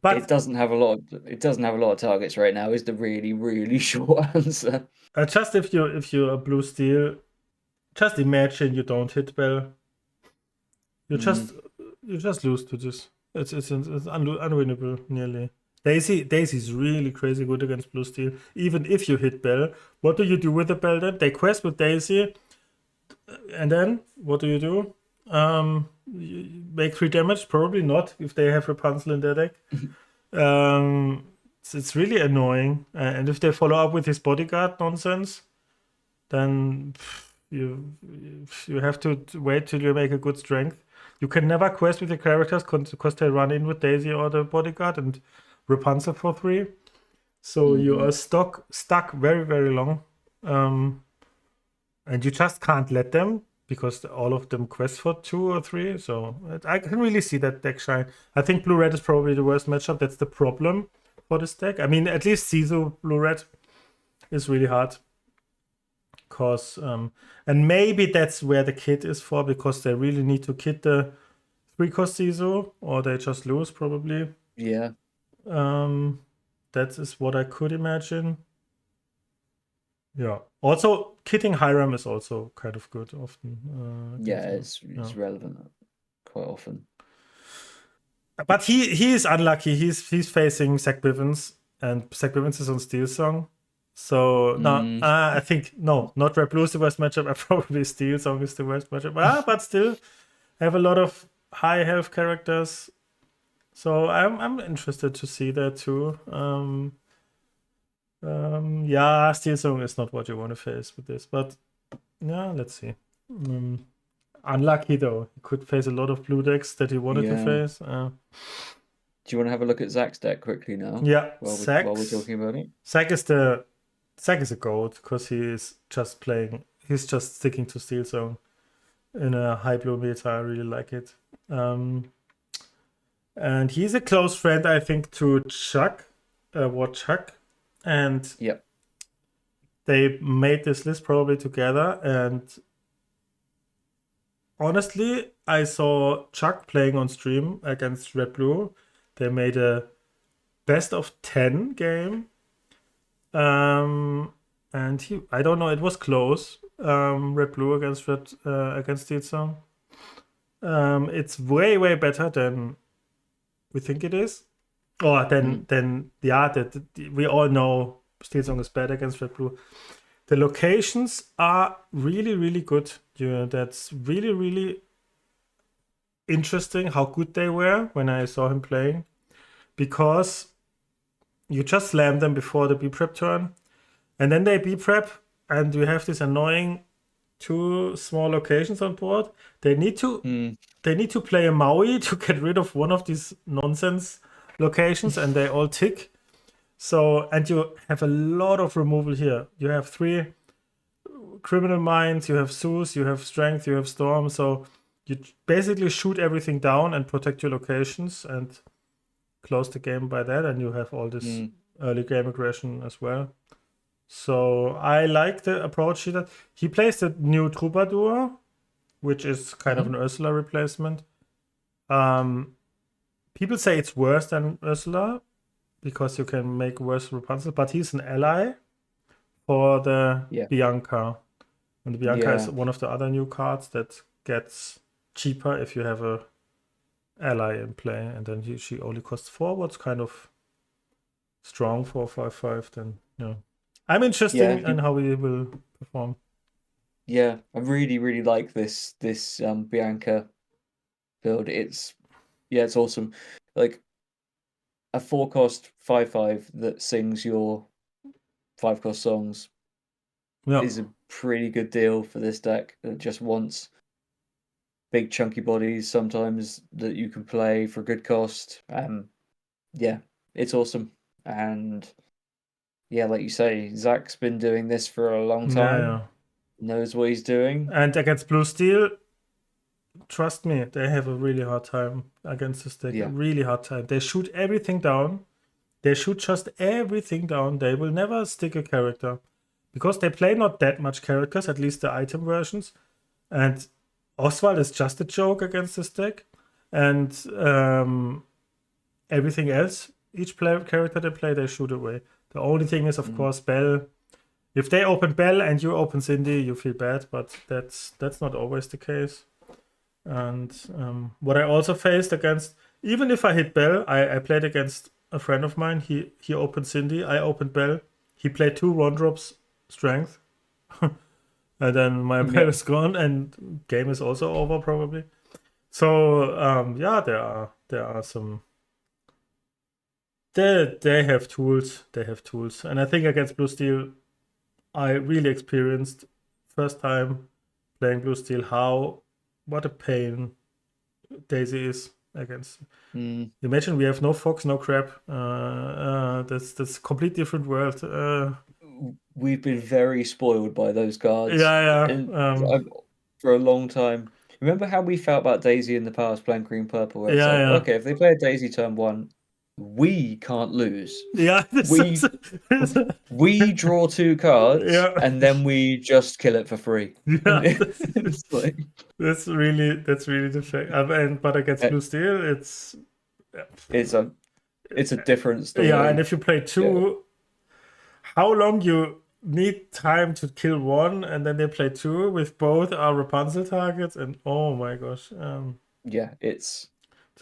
But it doesn't have a lot of targets right now. Is the really, really short answer. Just if you're a blue steel, just imagine you don't hit well. You just lose to this. It's unwinnable nearly. Daisy's really crazy good against blue steel. Even if you hit Bell, what do you do with the Bell then? They quest with Daisy, and then what do? You make 3 damage? Probably not if they have Rapunzel in their deck. It's really annoying. And if they follow up with his bodyguard nonsense, then you have to wait till you make a good strength. You can never quest with the characters because they run in with Daisy or the bodyguard and Rapunzel for 3. So you are stuck very, very long. And you just can't let them because all of them quest for 2 or 3. So I can really see that deck shine. I think blue-red is probably the worst matchup. That's the problem for this deck. I mean, at least Sisu blue-red is really hard. Cause and maybe that's where the kit is for, because they really need to kit the 3-cost Sisu, or they just lose probably. Yeah. That is what I could imagine. Yeah. Also, kitting Hiram is also kind of good often. It's relevant quite often. But he is unlucky. He's facing Zach Bivens, and Zach Bivens is on Steelsong. So I think not Red Blue is the worst matchup. Probably Steelsong is the worst matchup. But still, I have a lot of high health characters, so I'm interested to see that too. Steelsong is not what you want to face with this, but yeah, let's see. Unlucky though, he could face a lot of blue decks that he wanted to face. Do you want to have a look at Zach's deck quickly now? Yeah, while we're talking about it. Zach is a goat because he's just sticking to Steelsong in a high blue meta. I really like it. And he's a close friend, I think, to Chuck, Chuck. And they made this list probably together. And honestly, I saw Chuck playing on stream against Red Blue. They made a best of 10 game. And I don't know, it was close. Red Blue against Steelsong. It's way, way better than we think it is. Or we all know Steelsong is bad against Red Blue. The locations are really, really good. That's really, really interesting how good they were when I saw him playing. Because you just slam them before the B-Prep turn. And then they B-Prep, and you have this annoying 2 small locations on board. They need to play a Maui to get rid of one of these nonsense locations, and they all tick. So, and you have a lot of removal here. You have 3 Criminal Minds, you have Zeus, you have Strength, you have Storm. So you basically shoot everything down and protect your locations and close the game by that. And you have all this early game aggression as well. So I like the approach here. He plays the new Troubadour, which is kind of an Ursula replacement. People say it's worse than Ursula because you can make worse Rapunzel, but he's an ally for the Bianca. And the Bianca is one of the other new cards that gets cheaper if you have a ally in play, and then she only costs 4. What's kind of strong for 5/5 then. I'm interested in how he will perform. Yeah, I really, really like this Bianca build. It's awesome. Like a 4-cost 5/5 that sings your 5-cost songs is a pretty good deal for this deck. It just wants big chunky bodies sometimes that you can play for a good cost. It's awesome. And like you say, Zach's been doing this for a long time. Knows what he's doing. And against Blue Steel, trust me, they have a really hard time against this deck. A really hard time. They shoot everything down. They shoot just everything down. They will never stick a character. Because they play not that much characters, at least the item versions. And Oswald is just a joke against this deck. And everything else, each character they play, they shoot away. The only thing is, of course, Bell. If they open Bell and you open Cindy, you feel bad, but that's not always the case. And what I also faced against, even if I hit Bell, I played against a friend of mine. He opened Cindy, I opened Bell. He played 2 one-drops Strength. And then my Bell is gone, and game is also over probably. So there are some. They have tools. And I think against Blue Steel, I really experienced first time playing Blue Steel what a pain Daisy is. against. Mm. Imagine we have no fox, no crab. That's a complete different world. We've been very spoiled by those cards. Yeah. And for a long time. Remember how we felt about Daisy in the past playing green purple? Where it's like, Yeah. okay, if they play a Daisy turn 1, we can't lose. Yeah. We draw 2 cards, Yeah. and then we just kill it for free. Yeah. It's like, That's really the fact. But against blue steel, it's a different story. Yeah, and if you play 2, how long you need time to kill 1, and then they play 2 with both our Rapunzel targets, and oh my gosh, it's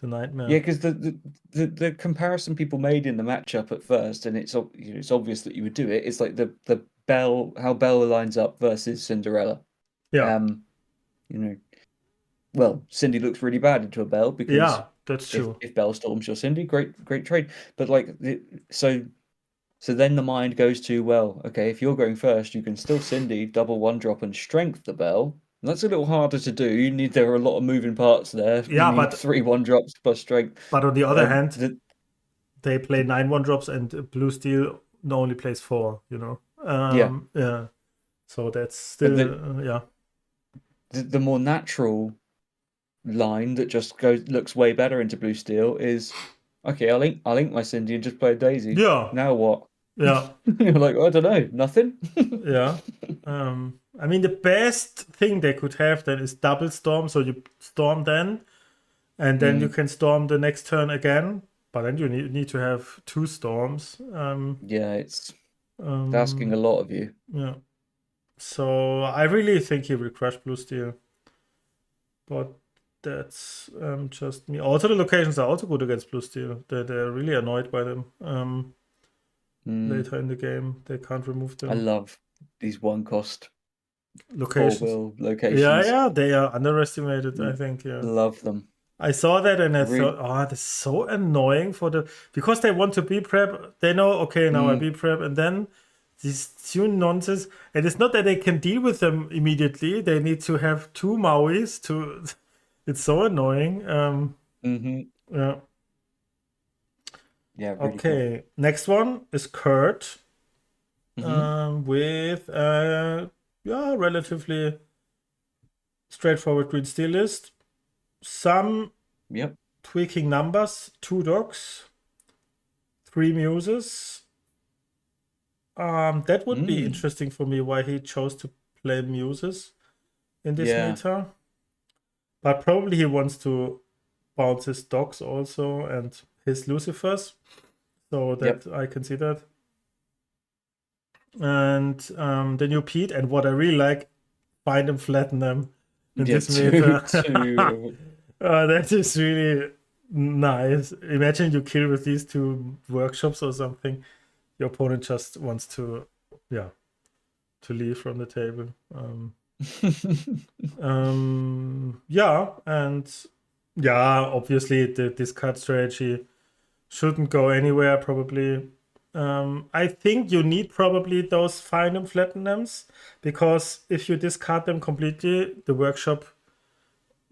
a nightmare. Yeah, because the comparison people made in the matchup at first, and it's obvious that you would do it. It's like the Belle, how Belle lines up versus Cinderella. Yeah. Well, Cindy looks really bad into a Belle because that's true. If Belle storms your Cindy, great trade. But like so then the mind goes to, well, okay, if you're going first, you can still Cindy, double 1-drop and strength the Belle. And that's a little harder to do. There are a lot of moving parts there. Yeah, you need but 3 1-drops plus strength. But on the other hand, they play 9 1-drops, and blue steel only plays 4. Yeah. So that's still The more natural line that just looks way better into blue steel is, okay, I'll ink my Cindy and just play a Daisy. Yeah. Now what? Yeah. You're like, I don't know, nothing. Yeah. I mean, the best thing they could have then is double storm. So you storm then, and then you can storm the next turn again. But then you need to have 2 storms. It's asking a lot of you. Yeah. So I really think he will crush blue steel. But that's just me. Also, the locations are also good against blue steel. They're really annoyed by them. Later in the game, they can't remove them. I love these 1-cost locations. locations. Yeah, they are underestimated, I think. Yeah, love them. I saw that and I thought, oh, that's so annoying because they want to be prep. They know, okay, now I be prep, and then these 2 nonsense. And it's not that they can deal with them immediately. They need to have 2 Mauis to. It's so annoying. Yeah. Yeah. Really okay. Cool. Next one is Kurt. With relatively straightforward green steel list. Some tweaking numbers, 2 dogs, 3 muses. That would be interesting for me why he chose to play muses in this meta. But probably he wants to bounce his dogs also and his Lucifers. So that I can see that. And the new Pete, and what I really like, find and flatten them in this meta. That is really nice. Imagine you kill with these 2 workshops or something. Your opponent just wants to leave from the table. Obviously the discard strategy shouldn't go anywhere probably. I think you need probably those find and flatten them, because if you discard them completely, the workshop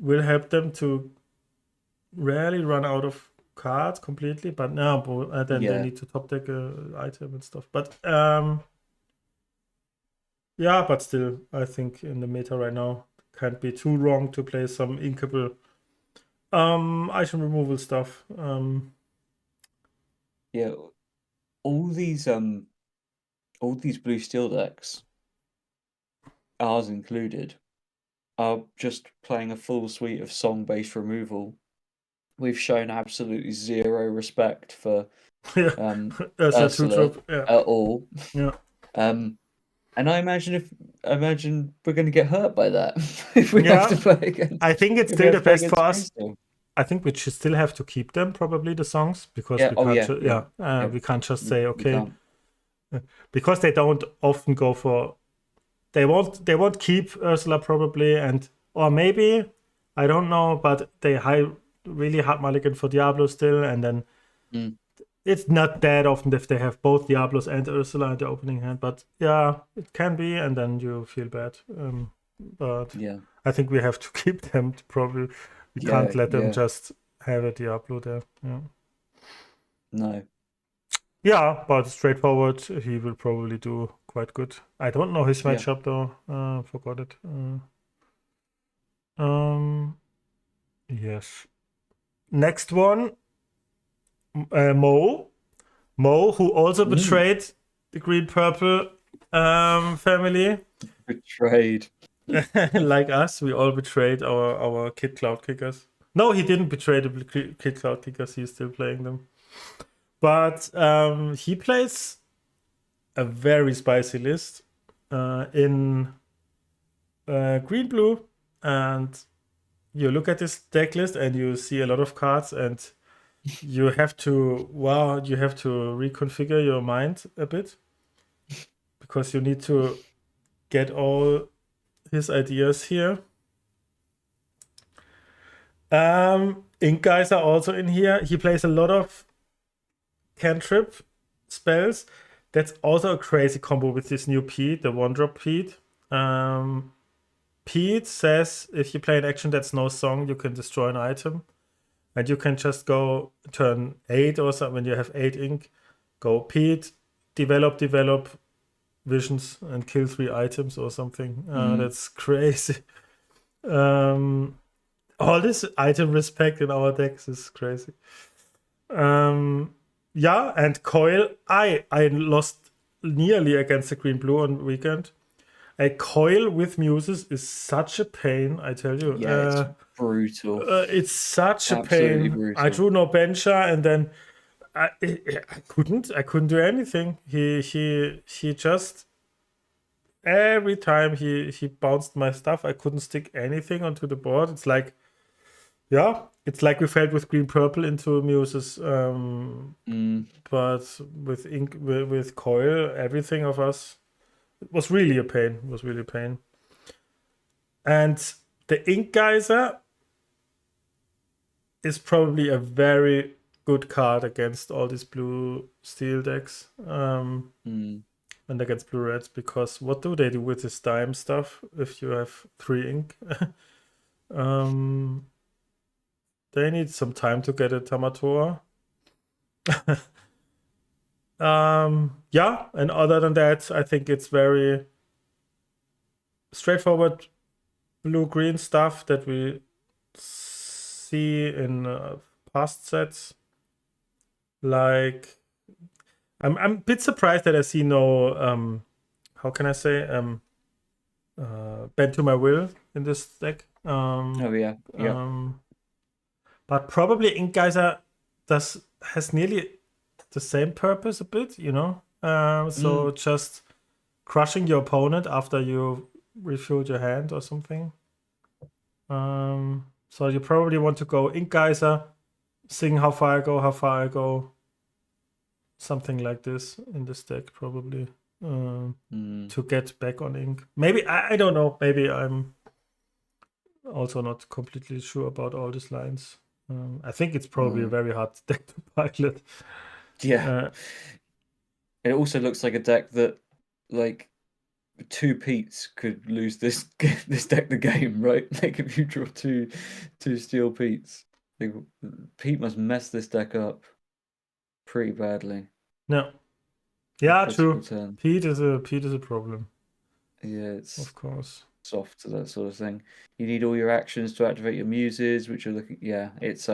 will help them to rarely run out of cards completely. But then they need to top deck an item and stuff. But but still, I think in the meta right now, can't be too wrong to play some inkable item removal stuff. All these blue steel decks, ours included, are just playing a full suite of song-based removal. We've shown absolutely zero respect for Ursula at all. Yeah. And I imagine we're going to get hurt by that if we have to play against. I think it's still the best for us. I think we should still have to keep them, probably, the songs, because we can't just say, okay, because they don't often go for, they won't keep Ursula probably, or maybe, I don't know, but they really hard mulligan for Diablo still, and then it's not that often if they have both Diablos and Ursula in the opening hand, but it can be, and then you feel bad. But I think we have to keep them probably. We can't let them just have a Diablo there. Yeah. No. Yeah, but straightforward, he will probably do quite good. I don't know his matchup though. Forgot it. Yes. Next one, Mo, who also betrayed the green purple family. Betrayed. Like us, we all betrayed our Kid Cloud Kickers. No, he didn't betray the Kid Cloud Kickers. He's still playing them. But he plays a very spicy list in green blue, and you look at this deck list and you see a lot of cards, and you have to reconfigure your mind a bit, because you need to get all his ideas here. Ink Guys are also in here. He plays a lot of cantrip spells. That's also a crazy combo with this new Pete, the 1-drop Pete. Pete says if you play an action that's no song, you can destroy an item. And you can just go turn 8 or something when you have 8 ink. Go Pete, develop visions and kill 3 items or something. That's crazy. All this item respect in our decks is crazy. Yeah, and Coil. I lost nearly against the green blue on weekend. A Coil with Muses is such a pain, I tell you. Yeah, it's brutal. It's such Absolutely a pain. brutal. I drew no bencher, and then I couldn't do anything. He just every time he bounced my stuff, I couldn't stick anything onto the board. It's like, yeah, it's like we fell with green purple into Muses, but with ink with Coil, everything of us. It was really a pain. And the Ink Geyser is probably a very good card against all these blue steel decks. And against blue reds, because what do they do with this dime stuff if you have 3 ink? They need some time to get a Tamatora. Yeah, and other than that, I think it's very straightforward blue-green stuff that we see in past sets. Like, I'm a bit surprised that I see no how can I say bend to my will in this deck. But probably Ink Geyser has nearly the same purpose a bit, you know. So just crushing your opponent after you refilled your hand or something. So you probably want to go Ink Geyser, sing how far I go. Something like this in this deck, probably, to get back on ink. Maybe, I don't know. Maybe I'm also not completely sure about all these lines. I think it's probably a very hard deck to pilot. Yeah. It also looks like a deck that, like, 2 Petes could lose this deck the game, right? Like, if you draw two steel Petes, like, Pete must mess this deck up pretty badly. No. Yeah, true. Turn. Pete is a problem. Yeah, it's of course soft to that sort of thing. You need all your actions to activate your muses, which are looking. Yeah, it's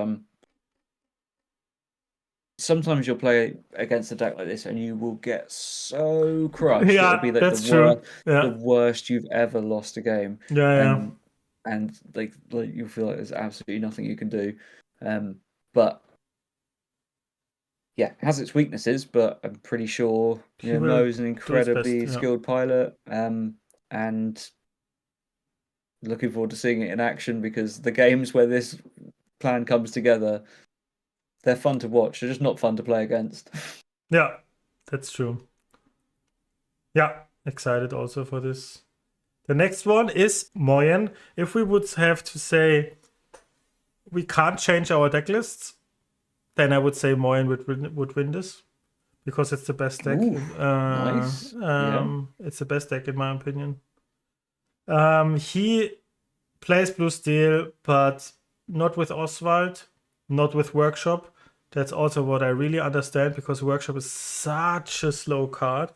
Sometimes you'll play against a deck like this, and you will get so crushed. Yeah, it'll be like that's true. The worst you've ever lost a game. Yeah. And like you feel like there's absolutely nothing you can do. But yeah, it has its weaknesses, but I'm pretty sure Mo's an incredibly skilled pilot. And looking forward to seeing it in action, because the games where this plan comes together, they're fun to watch. They're just not fun to play against. Yeah, that's true. Yeah, excited also for this. The next one is Moyen. If we would have to say we can't change our deck lists, then I would say Moyen would win this, because it's the best deck. Nice. It's the best deck in my opinion. He plays blue steel, but not with Oswald. not with Workshop. That's also what I really understand, because Workshop is such a slow card.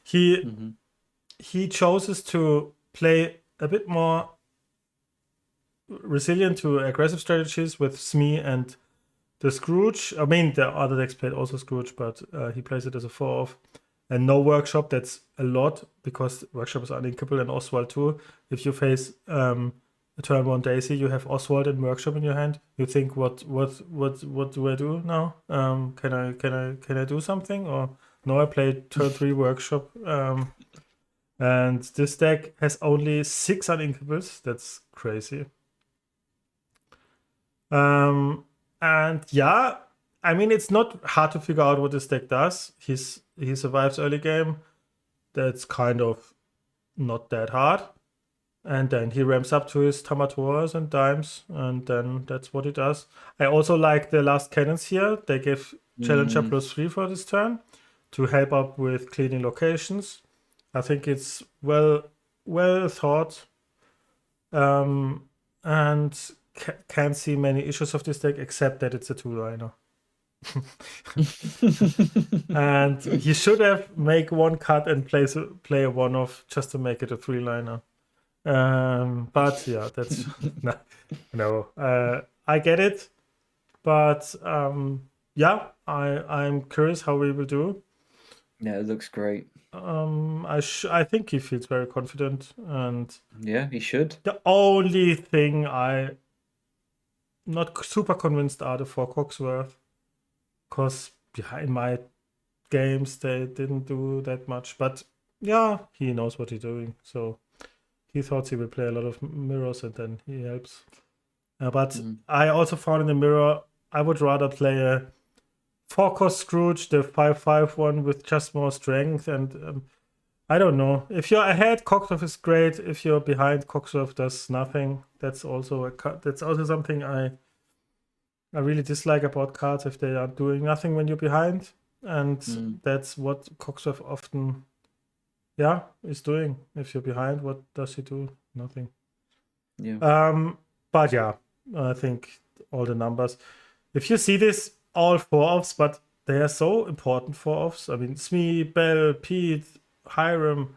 He chooses to play a bit more resilient to aggressive strategies with Smee and the Scrooge. I mean, the other decks played also Scrooge, but he plays it as a 4-off. And no Workshop, that's a lot, because Workshop is uninkable, and Oswald too. If you face a turn 1 Daisy, you have Oswald and Workshop in your hand. You think, what do I do now? Can I do something? Or no, I played turn 3 Workshop. And this deck has only 6 uninkables. That's crazy. And yeah, I mean, it's not hard to figure out what this deck does. He survives early game. That's kind of not that hard. And then he ramps up to his Tamatoas and Dimes, and then that's what he does. I also like the last cannons here. They give Challenger +3 for this turn to help up with cleaning locations. I think it's well thought. And can't see many issues of this deck, except that it's a 2-liner. And he should have make one cut and play a 1-off just to make it a 3-liner. But yeah, that's no. I get it, but yeah, I'm curious how we will do. Yeah, it looks great. I think he feels very confident, and yeah, he should. The only thing I'm not super convinced are the 4 Cogsworth, because in my games they didn't do that much. But yeah, he knows what he's doing, so he thought he would play a lot of mirrors, and then he helps. But I also found in the mirror, I would rather play a 4-cost Scrooge, the 5/5 one with just more strength. And I don't know. If you're ahead, Cogsworth is great. If you're behind, Cogsworth does nothing. That's also something I really dislike about cards, if they are doing nothing when you're behind. And that's what Cogsworth often is doing. If you're behind, what does he do? Nothing. Yeah. But yeah, I think all the numbers. If you see this, all 4-offs, but they are so important 4-offs. I mean, Smee, Bell, Pete, Hiram.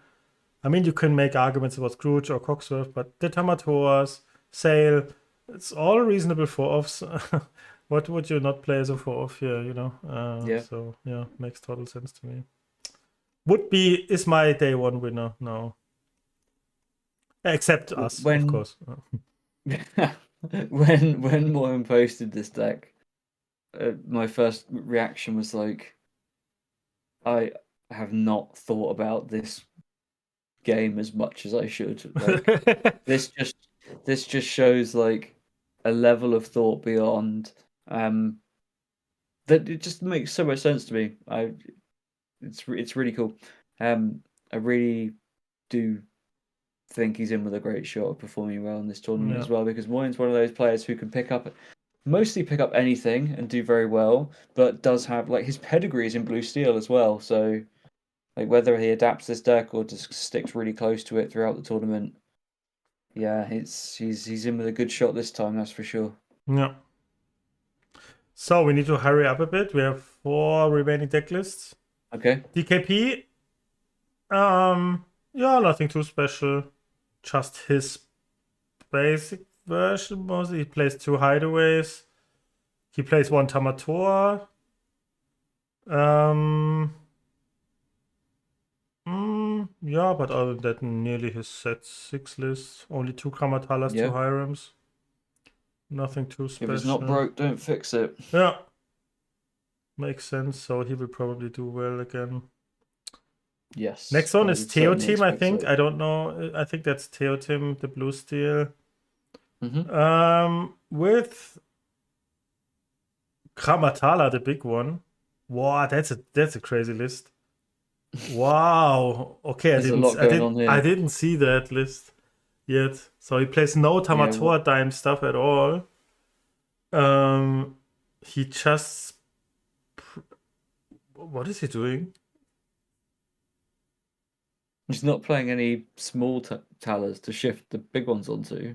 I mean, you can make arguments about Scrooge or Cogsworth, but the Tamatoas, Sale, it's all reasonable 4-offs. What would you not play as a 4-off here, you know? So, yeah, makes total sense to me. Is my day 1 winner now. Except us, of course. when Moyen posted this deck, my first reaction was like, I have not thought about this game as much as I should. Like, this just shows like a level of thought beyond that it just makes so much sense to me. It's really cool. I really do think he's in with a great shot of performing well in this tournament as well, because Moyen's one of those players who can mostly pick up anything and do very well, but does have like his pedigree is in blue steel as well. So like whether he adapts this deck or just sticks really close to it throughout the tournament, yeah, he's in with a good shot this time, that's for sure. Yeah. So we need to hurry up a bit. We have 4 remaining deck lists. Okay. DKP. Nothing too special. Just his basic version mostly. He plays 2 hideaways. He plays 1 Tamatoa. Yeah, but other than that, nearly his set 6 list. Only 2 Kamatalas, 2 Hirams. Nothing too special. If it's not broke, don't fix it. Yeah. Makes sense. So he will probably do well again. Yes. Next one is Theotime, I think. I don't know. I think that's Theotime, the blue steel. With Kamatala, the big one. Wow, that's a crazy list. Wow. Okay, I didn't see that list yet. So he plays no Tamatoa Dime stuff at all. He just what is he doing? He's not playing any small talers to shift the big ones onto.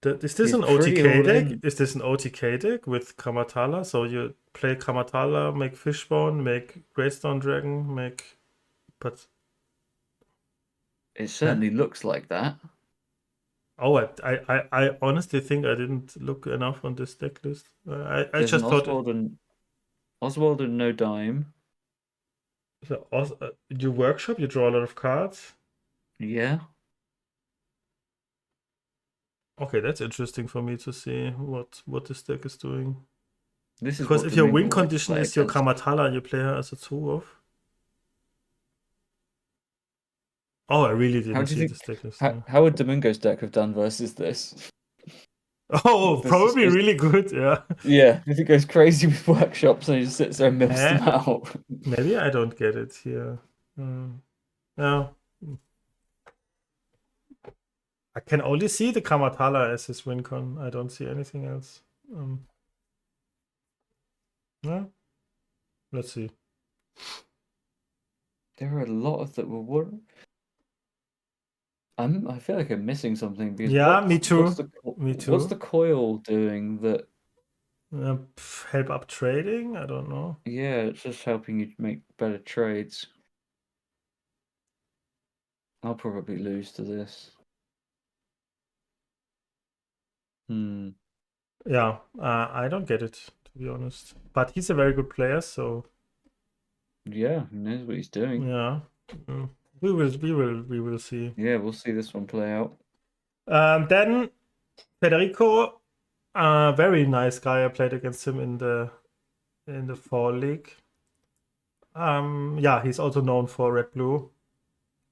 Is this He's an pretty OTK all deck? in. Is this an OTK deck with Kamatala? So you play Kamatala, make Fishbone, make Greystone Dragon, make... But... It certainly looks like that. Oh, I honestly think I didn't look enough on this deck list. I There's just an thought... Oswald and no dime. So, you workshop, you draw a lot of cards. Yeah. Okay, that's interesting for me to see what this deck is doing. This is Because what if your Domingo win will like to condition play is your against. Kamatala and you play her as a 2-off. Oh, I really How didn't do you see think? this deck list. How would Domingo's deck have done versus this? Oh, This is probably just really good, yeah. yeah. If it goes crazy with workshops, and he just sits there and mills them Eh, out. maybe I don't get it here. No. I can only see the Kamatala as his win con. I don't see anything else. No. Let's see. There are a lot of that were. I feel like I'm missing something because Yeah, me what's too. the Me what's the too. coil doing that? Help up trading? I don't know. Yeah, it's just helping you make better trades. I'll probably lose to this. Yeah, I don't get it, to be honest. But he's a very good player, so Yeah, who knows what he's doing? yeah. We will see. Yeah, we'll see this one play out. Then Federico, very nice guy. I played against him in the fall league. Yeah, he's also known for red blue.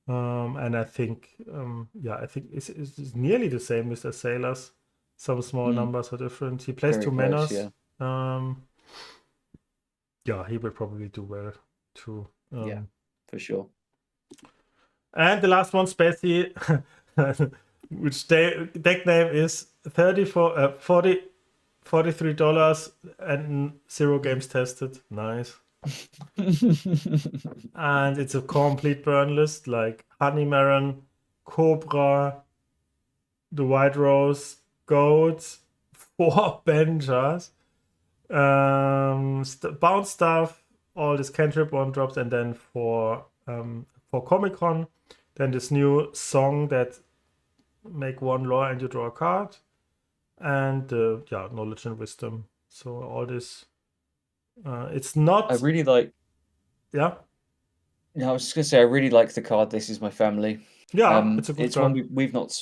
And I think it's nearly the same as the sailors. Some small numbers are different. He plays Very 2 close, manas. yeah. Yeah, he will probably do well too. Yeah, for sure. And the last one, Speci, which deck name is $43 and 0 games tested. Nice. And it's a complete burn list like Honey Maron, Cobra, the White Rose, Goat, 4 Benjars, Bounce Stuff, all this cantrip 1-drops, and then for Comic Con, then this new song that make 1 lore and you draw a card, and knowledge and wisdom. So all this, it's not. I really like. Yeah. Yeah, I was just gonna say I really like the card. This is my family. Yeah, it's a good It's one card. we've not.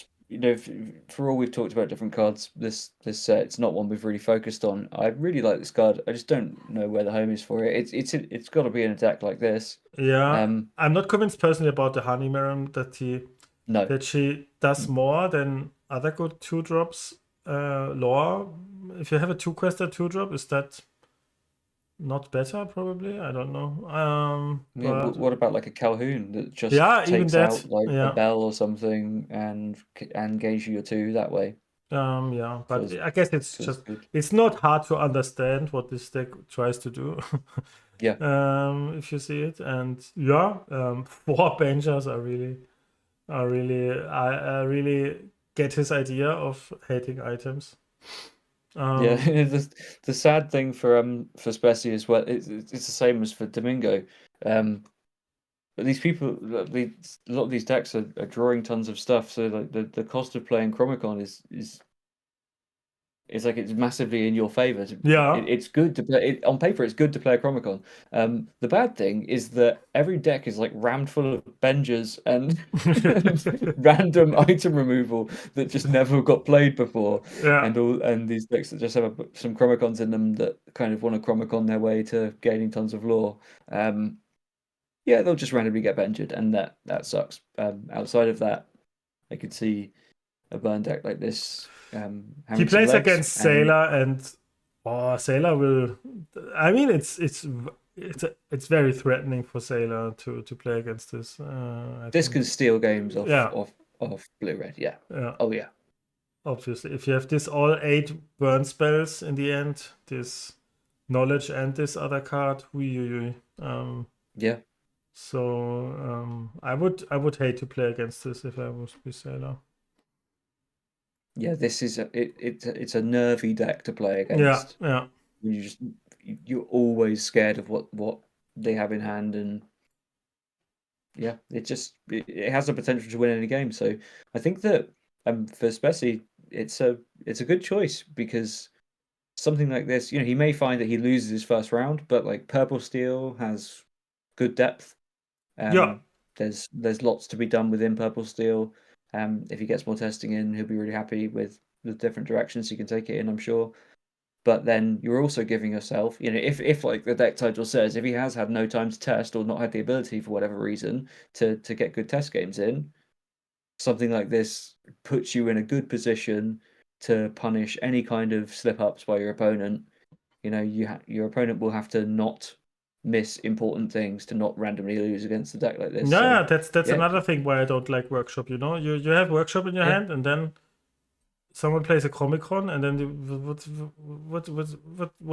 For all we've talked about different cards, this set it's not one we've really focused on. I really like this card. I just don't know where the home is for it. It's got to be in a deck like this. Yeah, I'm not convinced personally about the Honey Maron No. that she does more than other good 2-drops lore. If you have a 2-quester 2-drop, is that not better? Probably, I don't know. Yeah, But what about like a Calhoun that just yeah, even takes that. out like a Yeah. bell or something and gains you your 2 that way? Yeah, but Feels I guess feels good. it's not hard to understand what this deck tries to do. Yeah. If you see it, and yeah, 4 benchers I really get his idea of hating items. Yeah, the sad thing for Speci as well, it's the same as for Domingo. But these people, a lot of these decks are drawing tons of stuff, so like the cost of playing Chromicon is like it's massively in your favor. Yeah. It's good to play it on paper. It's good to play a Chromicon. The bad thing is that every deck is like rammed full of Bengers and random item removal that just never got played before, Yeah. and these decks that just have some Chromicons in them that kind of want to Chromicon their way to gaining tons of lore. Yeah, they'll just randomly get Bengered, and that sucks. Outside of that, I could see a burn deck like this He having some plays legs. against Sailor, and Sailor will. I mean, it's very threatening for Sailor to play against this. This can steal games Yeah. off blue red. Yeah. Yeah. Oh yeah. Obviously, if you have this all 8 burn spells in the end, this knowledge and this other card, Yeah. So I would hate to play against this if I was with Sailor. Yeah, this is it's a nervy deck to play Yeah, against. yeah. You're always scared of what they have in hand, and yeah, it has the potential to win any game. So I think that for Speci, it's a good choice because something like this, he may find that he loses his first round, but like Purple Steel has good depth. Yeah. There's lots to be done within Purple Steel. If he gets more testing in, he'll be really happy with the different directions he can take it in, I'm sure. But then you're also giving yourself, if like the deck title says, if he has had no time to test or not had the ability for whatever reason to get good test games in, something like this puts you in a good position to punish any kind of slip ups by your opponent. Your opponent will have to not miss important things to not randomly lose against a deck like this. So Yeah, that's yeah, another thing why I don't like workshop. You have workshop in your yeah, hand, and then someone plays a Comic Con, and then what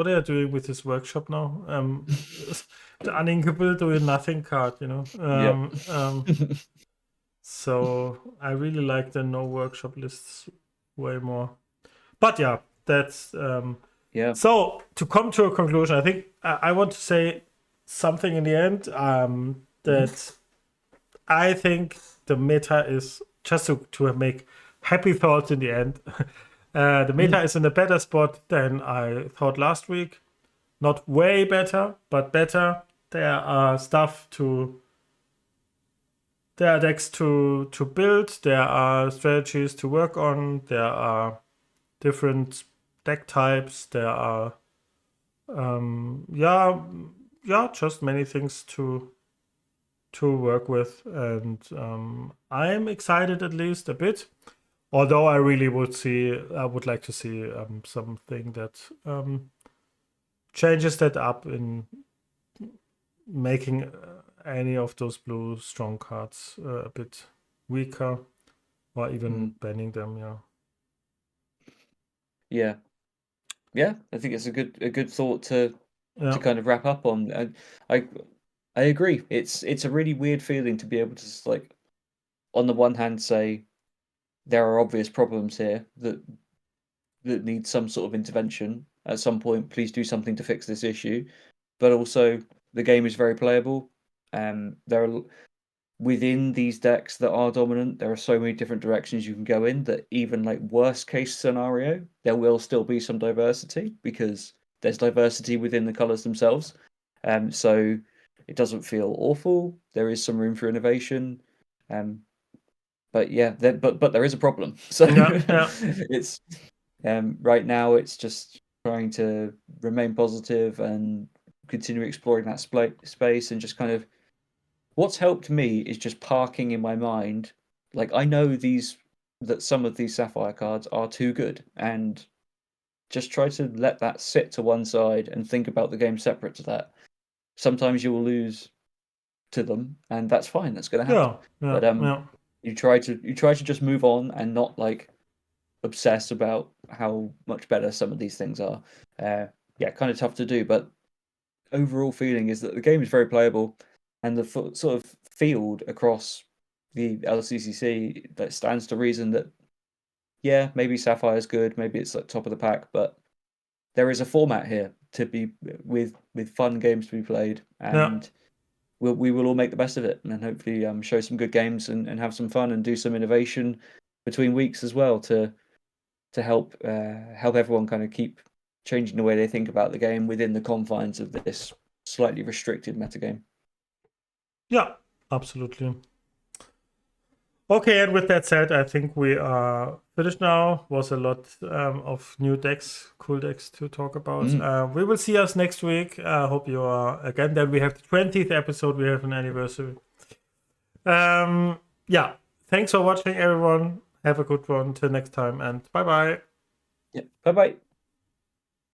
are you doing with this workshop now? The uninkable doing nothing card. yep. So I really like the no workshop lists way more. But yeah, that's Yeah. so to come to a conclusion. I think I want to say something in the end. That I think the meta is just to make happy thoughts in the end. The meta is in a better spot than I thought last week. Not way better, but better. There are there are decks to build. There are strategies to work on. There are different deck types. There are just many things to work with, and I'm excited at least a bit. Although I really would like to see something that changes that up in making any of those blue strong cards a bit weaker, or even banning them. Yeah. Yeah, I think it's a good thought to Yeah, kind of wrap up on. And I agree. It's a really weird feeling to be able to like on the one hand say there are obvious problems here that need some sort of intervention at some point. Please do something to fix this issue. But also the game is very playable. There are within these decks that are dominant, there are so many different directions you can go in that even like worst case scenario, there will still be some diversity because there's diversity within the colors themselves. So it doesn't feel awful. There is some room for innovation. But yeah, but there is a problem. So yeah. it's right now it's just trying to remain positive and continue exploring that space and just kind of what's helped me is just parking in my mind. Like I know that some of these sapphire cards are too good, and just try to let that sit to one side and think about the game separate to that. Sometimes you will lose to them, and that's fine. That's going to happen. Yeah, yeah, But yeah. you try to just move on and not like obsess about how much better some of these things are. Yeah, kind of tough to do, but overall feeling is that the game is very playable, and the sort of field across the LCCC that stands to reason that yeah, maybe Sapphire is good, maybe it's like top of the pack, but there is a format here to be with fun games to be played, Yeah. and we will all make the best of it, and hopefully show some good games and have some fun and do some innovation between weeks as well to help everyone kind of keep changing the way they think about the game within the confines of this slightly restricted metagame. Yeah, absolutely. Okay, and with that said, I think we are finished now. Was a lot of new decks, cool decks to talk about. We will see us next week. I hope you are again. Then we have the 20th episode. We have an anniversary. Yeah. Thanks for watching, everyone. Have a good one. Till next time, and bye bye. Yeah. Bye bye.